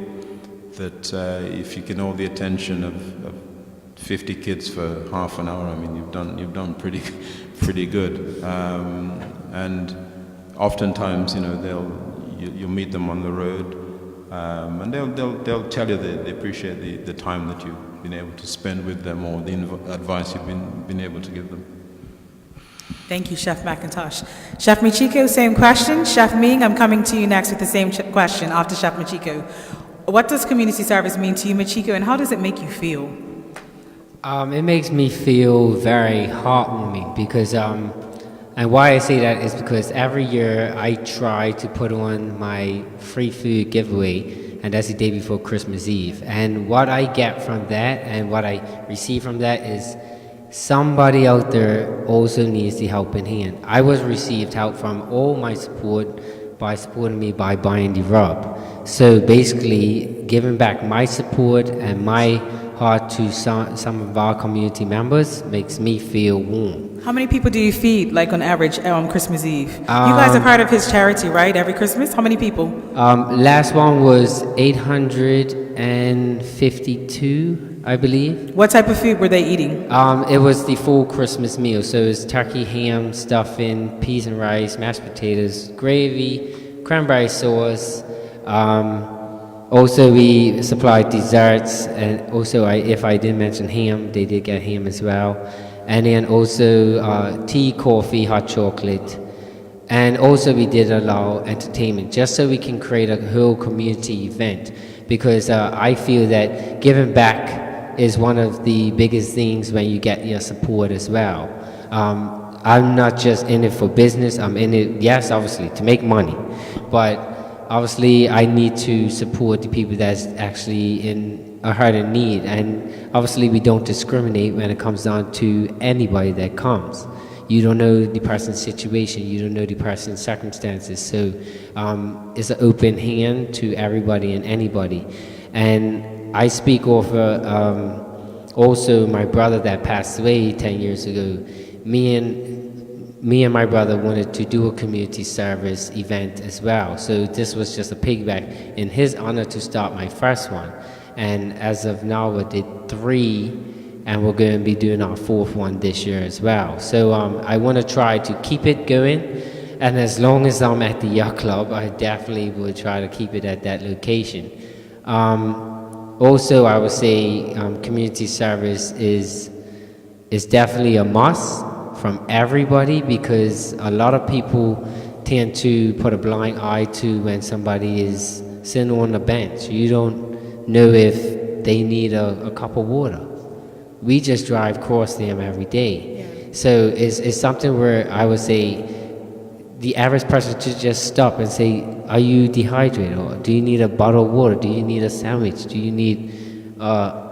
G: that if you can hold the attention of 50 kids for half an hour, I mean, you've done pretty good. And oftentimes, you'll meet them on the road, and they'll tell you they appreciate the time that you've been able to spend with them, or the advice you've been able to give them.
A: Thank you, Chef Mcintosh. Chef Michiko, same question. Chef Ming, I'm coming to you next with the same question after Chef Michiko. What does community service mean to you, Michiko, and how does it make you feel?
F: It makes me feel very heartwarming because, and why I say that is because every year I try to put on my free food giveaway, and that's the day before Christmas Eve. And what I get from that and what I receive from that is somebody out there also needs the helping hand. I was received help from all my support by supporting me by buying the rub. So basically, giving back my support and my heart to some of our community members makes me feel warm.
A: How many people do you feed, like on average, on Christmas Eve? You guys are part of his charity, right? Every Christmas? How many people?
F: Last one was 852, I believe.
A: What type of food were they eating?
F: It was the full Christmas meal, so it was turkey, ham, stuffing, peas and rice, mashed potatoes, gravy, cranberry sauce. Also, we supplied desserts, and also, if I didn't mention ham, they did get ham as well. And then also tea, coffee, hot chocolate. And also we did allow entertainment, just so we can create a whole community event. Because I feel that giving back is one of the biggest things when you get your support as well. I'm not just in it for business, I'm in it, yes, obviously, to make money. But obviously, I need to support the people that's actually in a hurt and need. And obviously, we don't discriminate when it comes down to anybody that comes. You don't know the person's situation, you don't know the person's circumstances. So it's an open hand to everybody and anybody. And I speak over also my brother that passed away 10 years ago. Me and my brother wanted to do a community service event as well. So this was just a piggyback in his honor to start my first one. And as of now, we did 3, and we're going to be doing our 4th one this year as well. So I want to try to keep it going. And as long as I'm at the yacht club, I definitely will try to keep it at that location. Also, I would say community service is definitely a must from everybody, because a lot of people tend to put a blind eye to when somebody is sitting on the bench. You don't know if they need a cup of water. We just drive across them every day. Yeah. So it's something where I would say the average person should just stop and say, are you dehydrated? Or do you need a bottle of water? Do you need a sandwich? Do you need a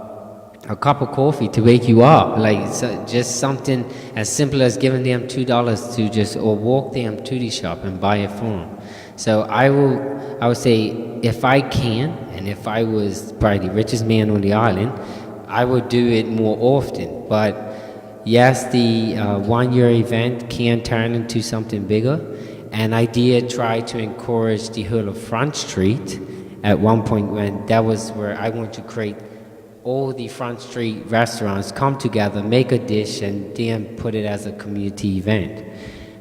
F: cup of coffee to wake you up? Like just something as simple as giving them $2 to just, or walk them to the shop and buy it for them. So I would say, if I can, and if I was probably the richest man on the island, I would do it more often. But yes, the 1-year event can turn into something bigger. And I did try to encourage the whole of Front Street at one point, when that was where I wanted to create all the Front Street restaurants come together, make a dish, and then put it as a community event.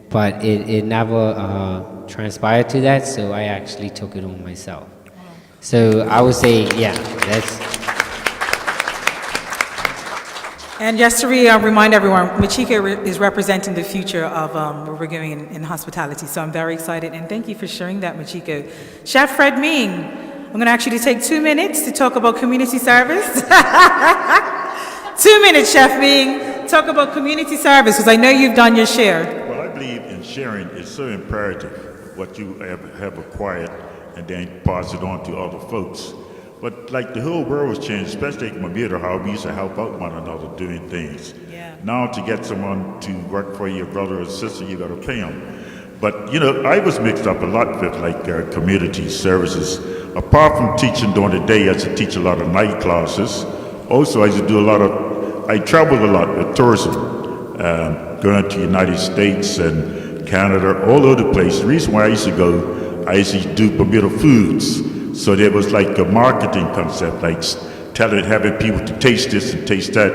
F: But it never transpired to that, so I actually took it on myself. So I would say, yeah, that's...
A: And just to remind everyone, Machika is representing the future of what we're doing in hospitality. So I'm very excited, and thank you for sharing that, Machika. Chef Fred Ming, I'm going to ask you to take 2 minutes to talk about community service. 2 minutes, Chef Ming. Talk about community service, because I know you've done your share.
D: Well, I believe in sharing is so imperative, what you have acquired, and then pass it on to other folks. But like the whole world has changed, especially in Bermuda, how we used to help out one another doing things. Yeah. Now to get someone to work for your brother or sister, you got to pay them. But you know, I was mixed up a lot with like community services. Apart from teaching during the day, I used to teach a lot of night classes. Also, I used to do I traveled a lot with tourism, going to the United States and Canada, all over the place. The reason why I used to go, I used to do Bermuda foods. So there was like a marketing concept, like having people to taste this and taste that,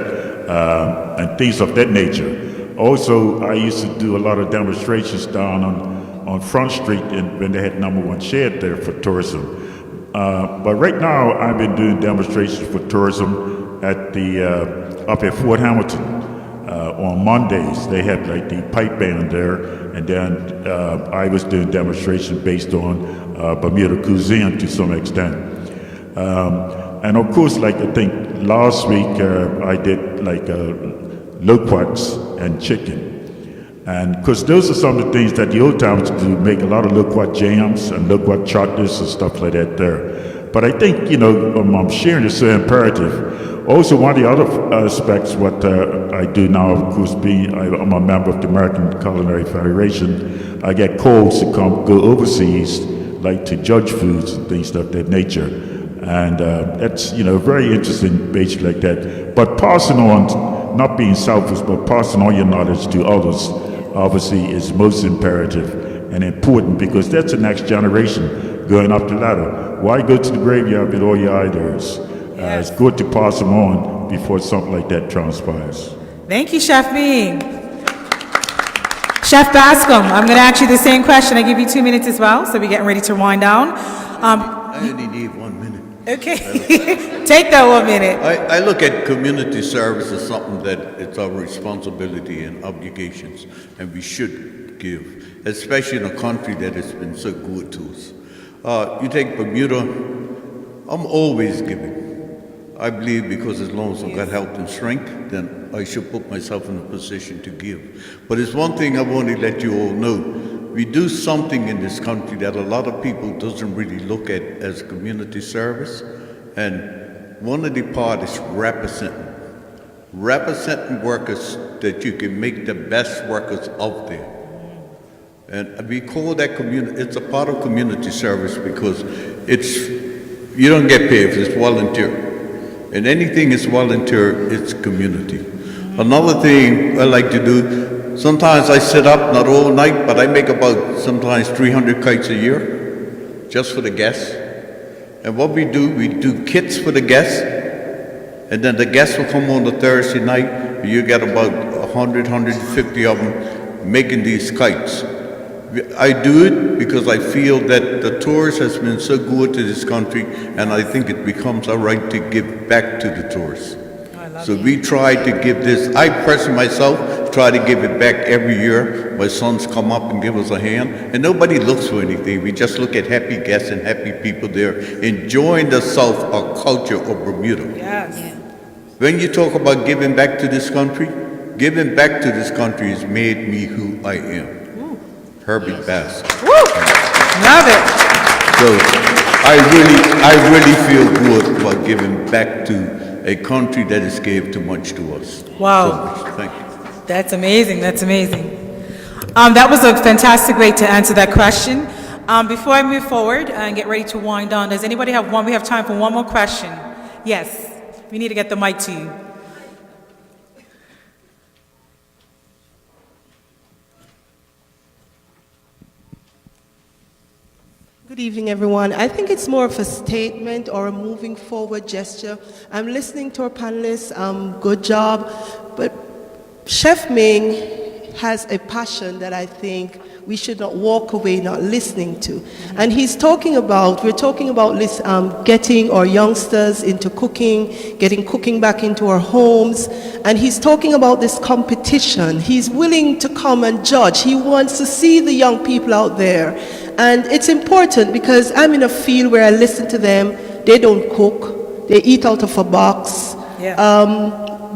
D: and things of that nature. Also, I used to do a lot of demonstrations down on Front Street when they had #1 Shed there for tourism. But right now, I've been doing demonstrations for tourism at up at Fort Hamilton. On Mondays, they had like the pipe band there, and then I was doing demonstrations based on Bermuda cuisine to some extent. And of course, like I think last week, I did like loquats and chicken. And because those are some of the things that the old timers do, make a lot of loquat jams and loquat chocolates and stuff like that there. But I think, you know, I'm sharing is so imperative. Also, one of the other aspects, what I do now, of course, I'm a member of the American Culinary Federation, I get calls to go overseas, like to judge foods and things of that nature. And that's, very interesting, basically like that. But passing on, not being selfish, but passing on your knowledge to others, obviously is most imperative and important, because that's the next generation going up the ladder. Why go to the graveyard with all your ideas? It's good to pass them on before something like that transpires.
A: Thank you, Chef Ming. Chef Bascom, I'm going to ask you the same question. I give you 2 minutes as well, so we're getting ready to wind down.
C: I only need 1 minute.
A: Okay, take that 1 minute.
C: I look at community service as something that it's our responsibility and obligations, and we should give, especially in a country that has been so good to us. You take Bermuda, I'm always giving. I believe because as long as I've got health and strength, then I should put myself in a position to give. But it's one thing I want to let you all know. We do something in this country that a lot of people doesn't really look at as community service. And one of the part is representing workers that you can make the best workers out there. And we call that community, it's a part of community service because you don't get paid if it's volunteer. And anything is volunteer, it's community. Another thing I like to do, sometimes I sit up, not all night, but I make about sometimes 300 kites a year, just for the guests. And what we do kits for the guests, and then the guests will come on the Thursday night, and you get about 100, 150 of them making these kites. I do it because I feel that the tourist has been so good to this country, and I think it becomes our right to give back to the tourists. So we try to give this, I personally myself try to give it back every year. My sons come up and give us a hand, and nobody looks for anything. We just look at happy guests and happy people there enjoying the South or culture of Bermuda.
A: Yes.
C: When you talk about giving back to this country, giving back to this country has made me who I am. Herbie Bass.
A: Woo! Love it.
C: So I really feel good about giving back to a country that has gave too much to us.
A: Wow.
C: So much. Thank you.
A: That's amazing. That's amazing. That was a fantastic way to answer that question. Before I move forward and get ready to wind down, does anybody have one? We have time for one more question. Yes. We need to get the mic to you.
K: Good evening, everyone. I think it's more of a statement or a moving forward gesture. I'm listening to our panelists, good job, but Chef Ming has a passion that I think we should not walk away not listening to. And we're talking about getting our youngsters into cooking, getting cooking back into our homes, and he's talking about this competition. He's willing to come and judge. He wants to see the young people out there. And it's important because I'm in a field where I listen to them. They don't cook. They eat out of a box.
A: Yeah.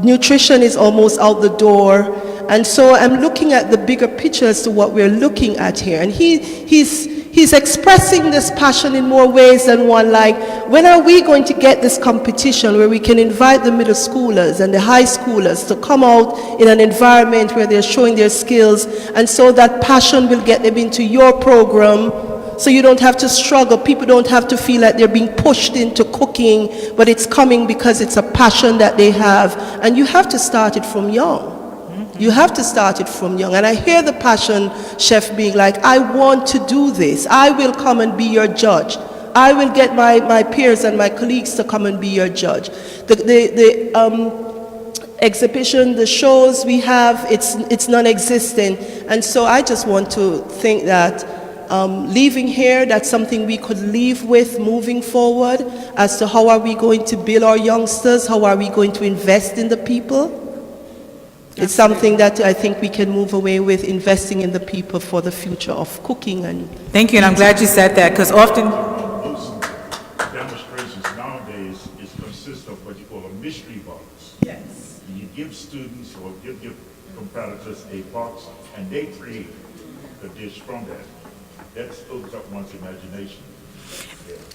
K: Nutrition is almost out the door. And so I'm looking at the bigger picture as to what we're looking at here. And he's expressing this passion in more ways than one, like, when are we going to get this competition where we can invite the middle schoolers and the high schoolers to come out in an environment where they're showing their skills, and so that passion will get them into your program, so you don't have to struggle. People don't have to feel like they're being pushed into cooking, but it's coming because it's a passion that they have. And you have to start it from young. You have to start it from young. And I hear the passion, Chef, being like, I want to do this. I will come and be your judge. I will get my peers and my colleagues to come and be your judge. The exhibition, the shows we have, it's non-existent. And so I just want to think that leaving here, that's something we could leave with moving forward as to how are we going to build our youngsters, how are we going to invest in the people. It's something that I think we can move away with, investing in the people for the future of cooking. And
A: thank you, and I'm glad you said that, because often
D: Most demonstrations nowadays consist of what you call a mystery box.
A: yes.
D: You give students or give your competitors a box, and they create a dish from that. That stokes up one's imagination.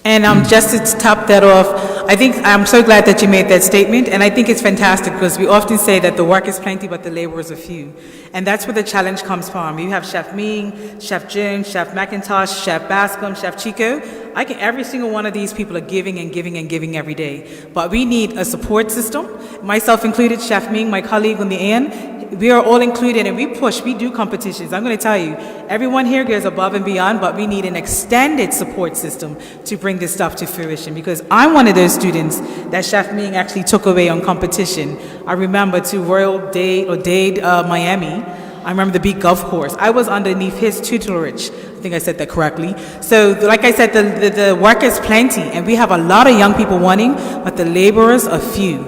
A: And just to top that off, I'm so glad that you made that statement, and I think it's fantastic because we often say that the work is plenty but the laborers are few. And that's where the challenge comes from. You have Chef Ming, Chef Jones, Chef Mcintosh, Chef Bascom, Chef Chico. every single one of these people are giving and giving and giving every day. But we need a support system, myself included, Chef Ming, my colleague on the end. We are all included and we do competitions. I'm going to tell you, everyone here goes above and beyond, but we need an extended support system to bring this stuff to fruition, because I'm one of those students that Chef Ming actually took away on competition. I remember to Royal Dade, Miami. I remember the Beat Golf Course. I was underneath his tutelage. I think I said that correctly. So, like I said, the work is plenty, and we have a lot of young people wanting, but the laborers are few.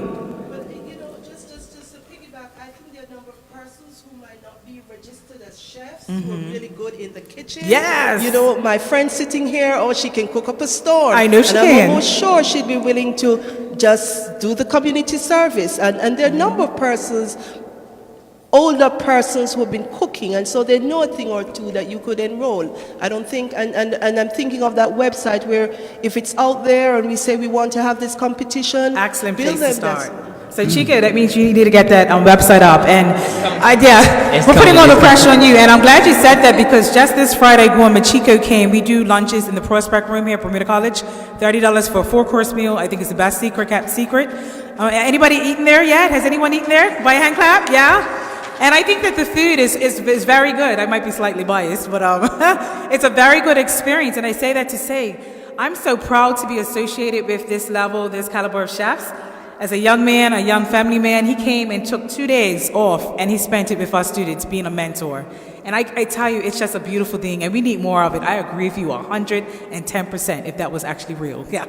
K: But, just to piggyback, I think there are a number of persons who might not be registered as chefs who are really good in the kitchen.
A: Yes.
K: My friend sitting here, she can cook up a store.
A: I know she
K: and
A: can.
K: I'm almost sure she'd be willing to just do the community service. And there are a number of persons, older persons who have been cooking, and so they know a thing or two that you could enroll. I don't think, and I'm thinking of that website where if it's out there and we say we want to have this competition,
A: Excellent
K: build
A: place to
K: them.
A: start. So Chico, that means you need to get that website up. And
F: It's
A: we're putting
F: coming,
A: all the
F: it's
A: pressure on you. And I'm glad you said that, because just this Friday, when Machiko came, we do lunches in the Prospect Room here at Bermuda College. $30 for a 4-course meal. I think it's the best secret, kept secret. Anybody eaten there yet? Has anyone eaten there? By a hand clap? Yeah? And I think that the food is very good. I might be slightly biased, but it's a very good experience. And I say that to say, I'm so proud to be associated with this level, this caliber of chefs. As a young man, a young family man, he came and took 2 days off, and he spent it with our students, being a mentor. And I tell you, it's just a beautiful thing, and we need more of it. I agree with you 110% if that was actually real. Yeah.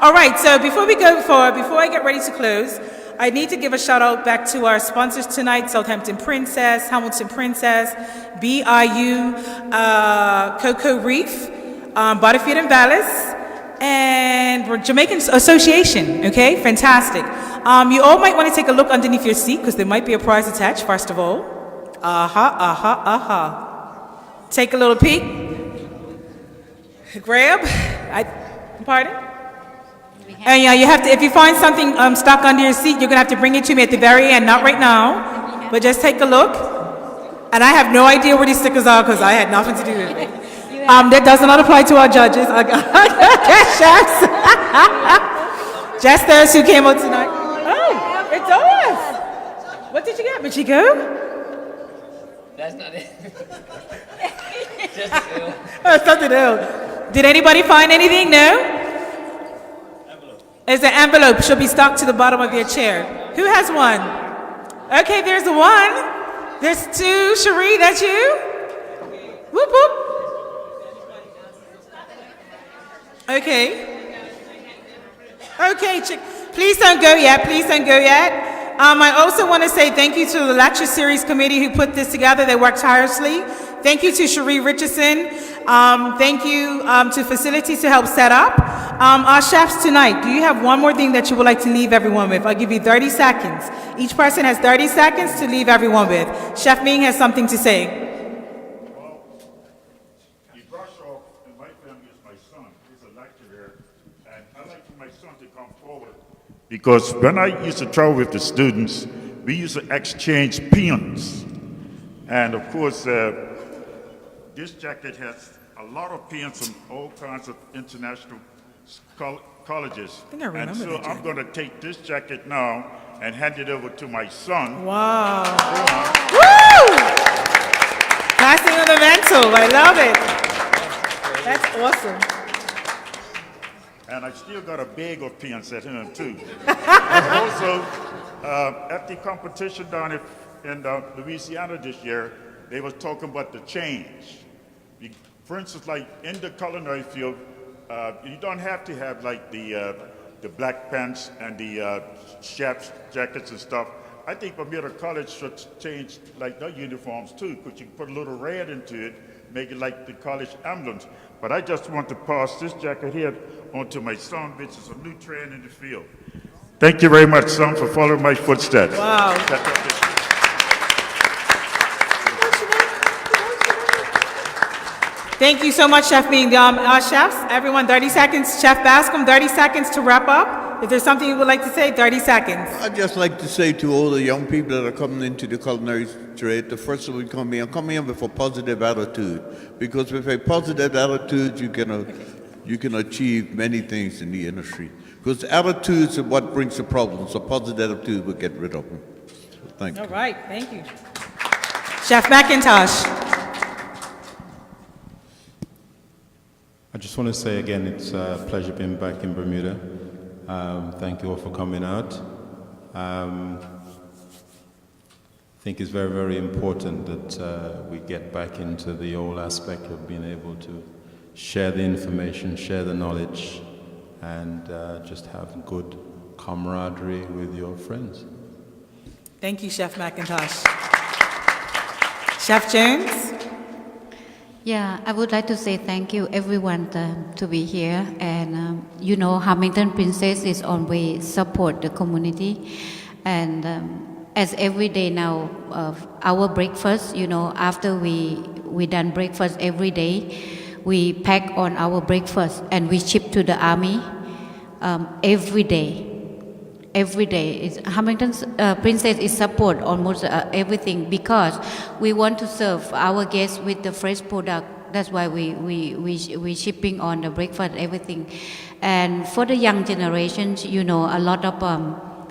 A: All right, so before I get ready to close, I need to give a shout out back to our sponsors tonight: Southampton Princess, Hamilton Princess, BIU, Cocoa Reef, Butterfield and Vallis, and Jamaican Association. Okay, fantastic. You all might want to take a look underneath your seat, because there might be a prize attached, first of all. Take a little peek. Grab. Pardon? And you have to, if you find something stuck under your seat, you're gonna have to bring it to me at the very end, not right now, but just take a look. And I have no idea where these stickers are, because I had nothing to do with it. That does not apply to our judges. Chefs. Just those who came out tonight. Oh, it does. What did you get, Machiko?
F: That's not it.
A: Oh, something else. Did anybody find anything? No? It's an envelope. Should be stuck to the bottom of your chair. Who has one? Okay, there's one. There's two. Cherie, that's you? Whoop, whoop. Okay. Okay, please don't go yet. Please don't go yet. I also want to say thank you to the lecture series committee who put this together. They worked tirelessly. Thank you to Cherie Richardson. Thank you to facilities to help set up. Our chefs tonight, do you have one more thing that you would like to leave everyone with? I'll give you 30 seconds. Each person has 30 seconds to leave everyone with. Chef Ming has something to say.
D: Well, you brush off, and my family is my son. He's a lecturer, and I like for my son to come forward. Because when I used to travel with the students, we used to exchange peons. And of course, this jacket has a lot of peons from all kinds of international colleges.
A: I think I remember
D: and so
A: that
D: I'm going to take this jacket now and hand it over to my son.
A: Wow. Woo! Passing on the mantle. I love it. That's awesome.
D: And I still got a bag of peons at home too. Also, at the competition down in Louisiana this year, they was talking about the change. For instance, like in the culinary field, you don't have to have like the black pants and the chef's jackets and stuff. I think Bermuda College should change like their uniforms too, because you can put a little red into it, make it like the college emblems. But I just want to pass this jacket here onto my son, which is a new trend in the field. Thank you very much, son, for following my footsteps.
A: Wow. Thank you so much, Chef Ming. Our chefs, everyone, 30 seconds. Chef Bascom, 30 seconds to wrap up. If there's something you would like to say, 30 seconds.
C: I'd just like to say to all the young people that are coming into the culinary trade, the first of all, come here with a positive attitude. Because with a positive attitude, you can achieve many things in the industry. Because attitudes are what brings the problems. So positive attitude will get rid of them. So thank you.
A: All right, thank you. Chef Mcintosh.
G: I just want to say again, it's a pleasure being back in Bermuda. Thank you all for coming out. I think it's very, very important that we get back into the whole aspect of being able to share the information, share the knowledge, and just have good camaraderie with your friends.
A: Thank you, Chef Mcintosh. Chef Jones?
E: Yeah, I would like to say thank you everyone to be here, and you know, Hamilton Princess is always support the community, and as every day now, our breakfast, you know, after we done breakfast every day, we pack on our breakfast and we ship to the army every day. Every day, Hamilton Princess is support almost everything, because we want to serve our guests with the fresh product. That's why we shipping on the breakfast, everything. And for the young generations, you know, a lot of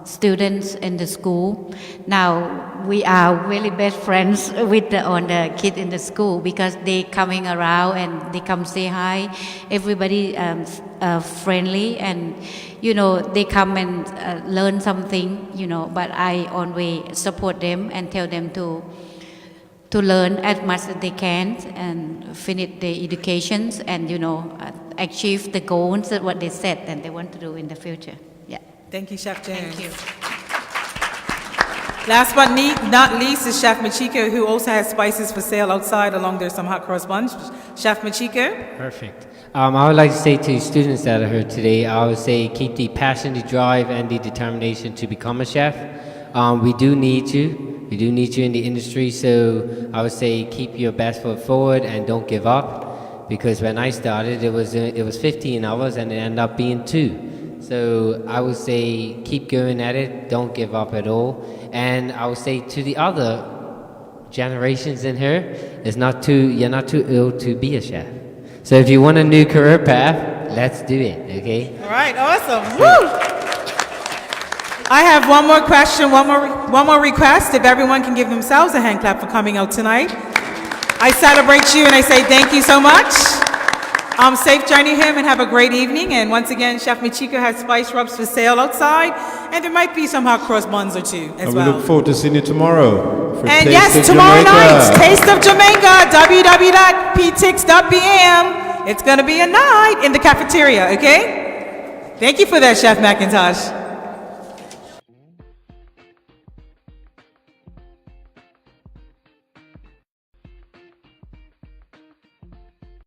E: students in the school. Now we are really best friends with the kids in the school, because they coming around and they come say hi. Everybody friendly, and you know, they come and learn something, you know, but I always support them and tell them to learn as much as they can and finish their educations, and you know, achieve the goals that what they set and they want to do in the future. Yeah.
A: Thank you, Chef Jones.
E: Thank you.
A: Last but not least is Chef Machiko, who also has spices for sale outside. Along there's some hot cross buns. Chef Machiko.
F: Perfect. I would like to say to students that are here today, I would say keep the passion, the drive, and the determination to become a chef. We do need you. We do need you in the industry, so I would say keep your best foot forward and don't give up. Because when I started, it was 15 hours and it ended up being 2. So I would say keep going at it, don't give up at all. And I would say to the other generations in here, you're not too ill to be a chef. So if you want a new career path, let's do it, okay?
A: All right, awesome. Woo! I have one more question, one more request. If everyone can give themselves a hand clap for coming out tonight. I celebrate you and I say thank you so much. Safe journey home and have a great evening. And once again, Chef Machiko has spice rubs for sale outside, and there might be some hot cross buns or two as
G: and
A: well.
G: we look forward to seeing you tomorrow. For
A: And
G: Taste
A: yes,
G: of
A: tomorrow
G: Jamaica.
A: night, Taste of Jamaica, www.ptix.bm. It's going to be a night in the cafeteria, okay? Thank you for that, Chef Mcintosh.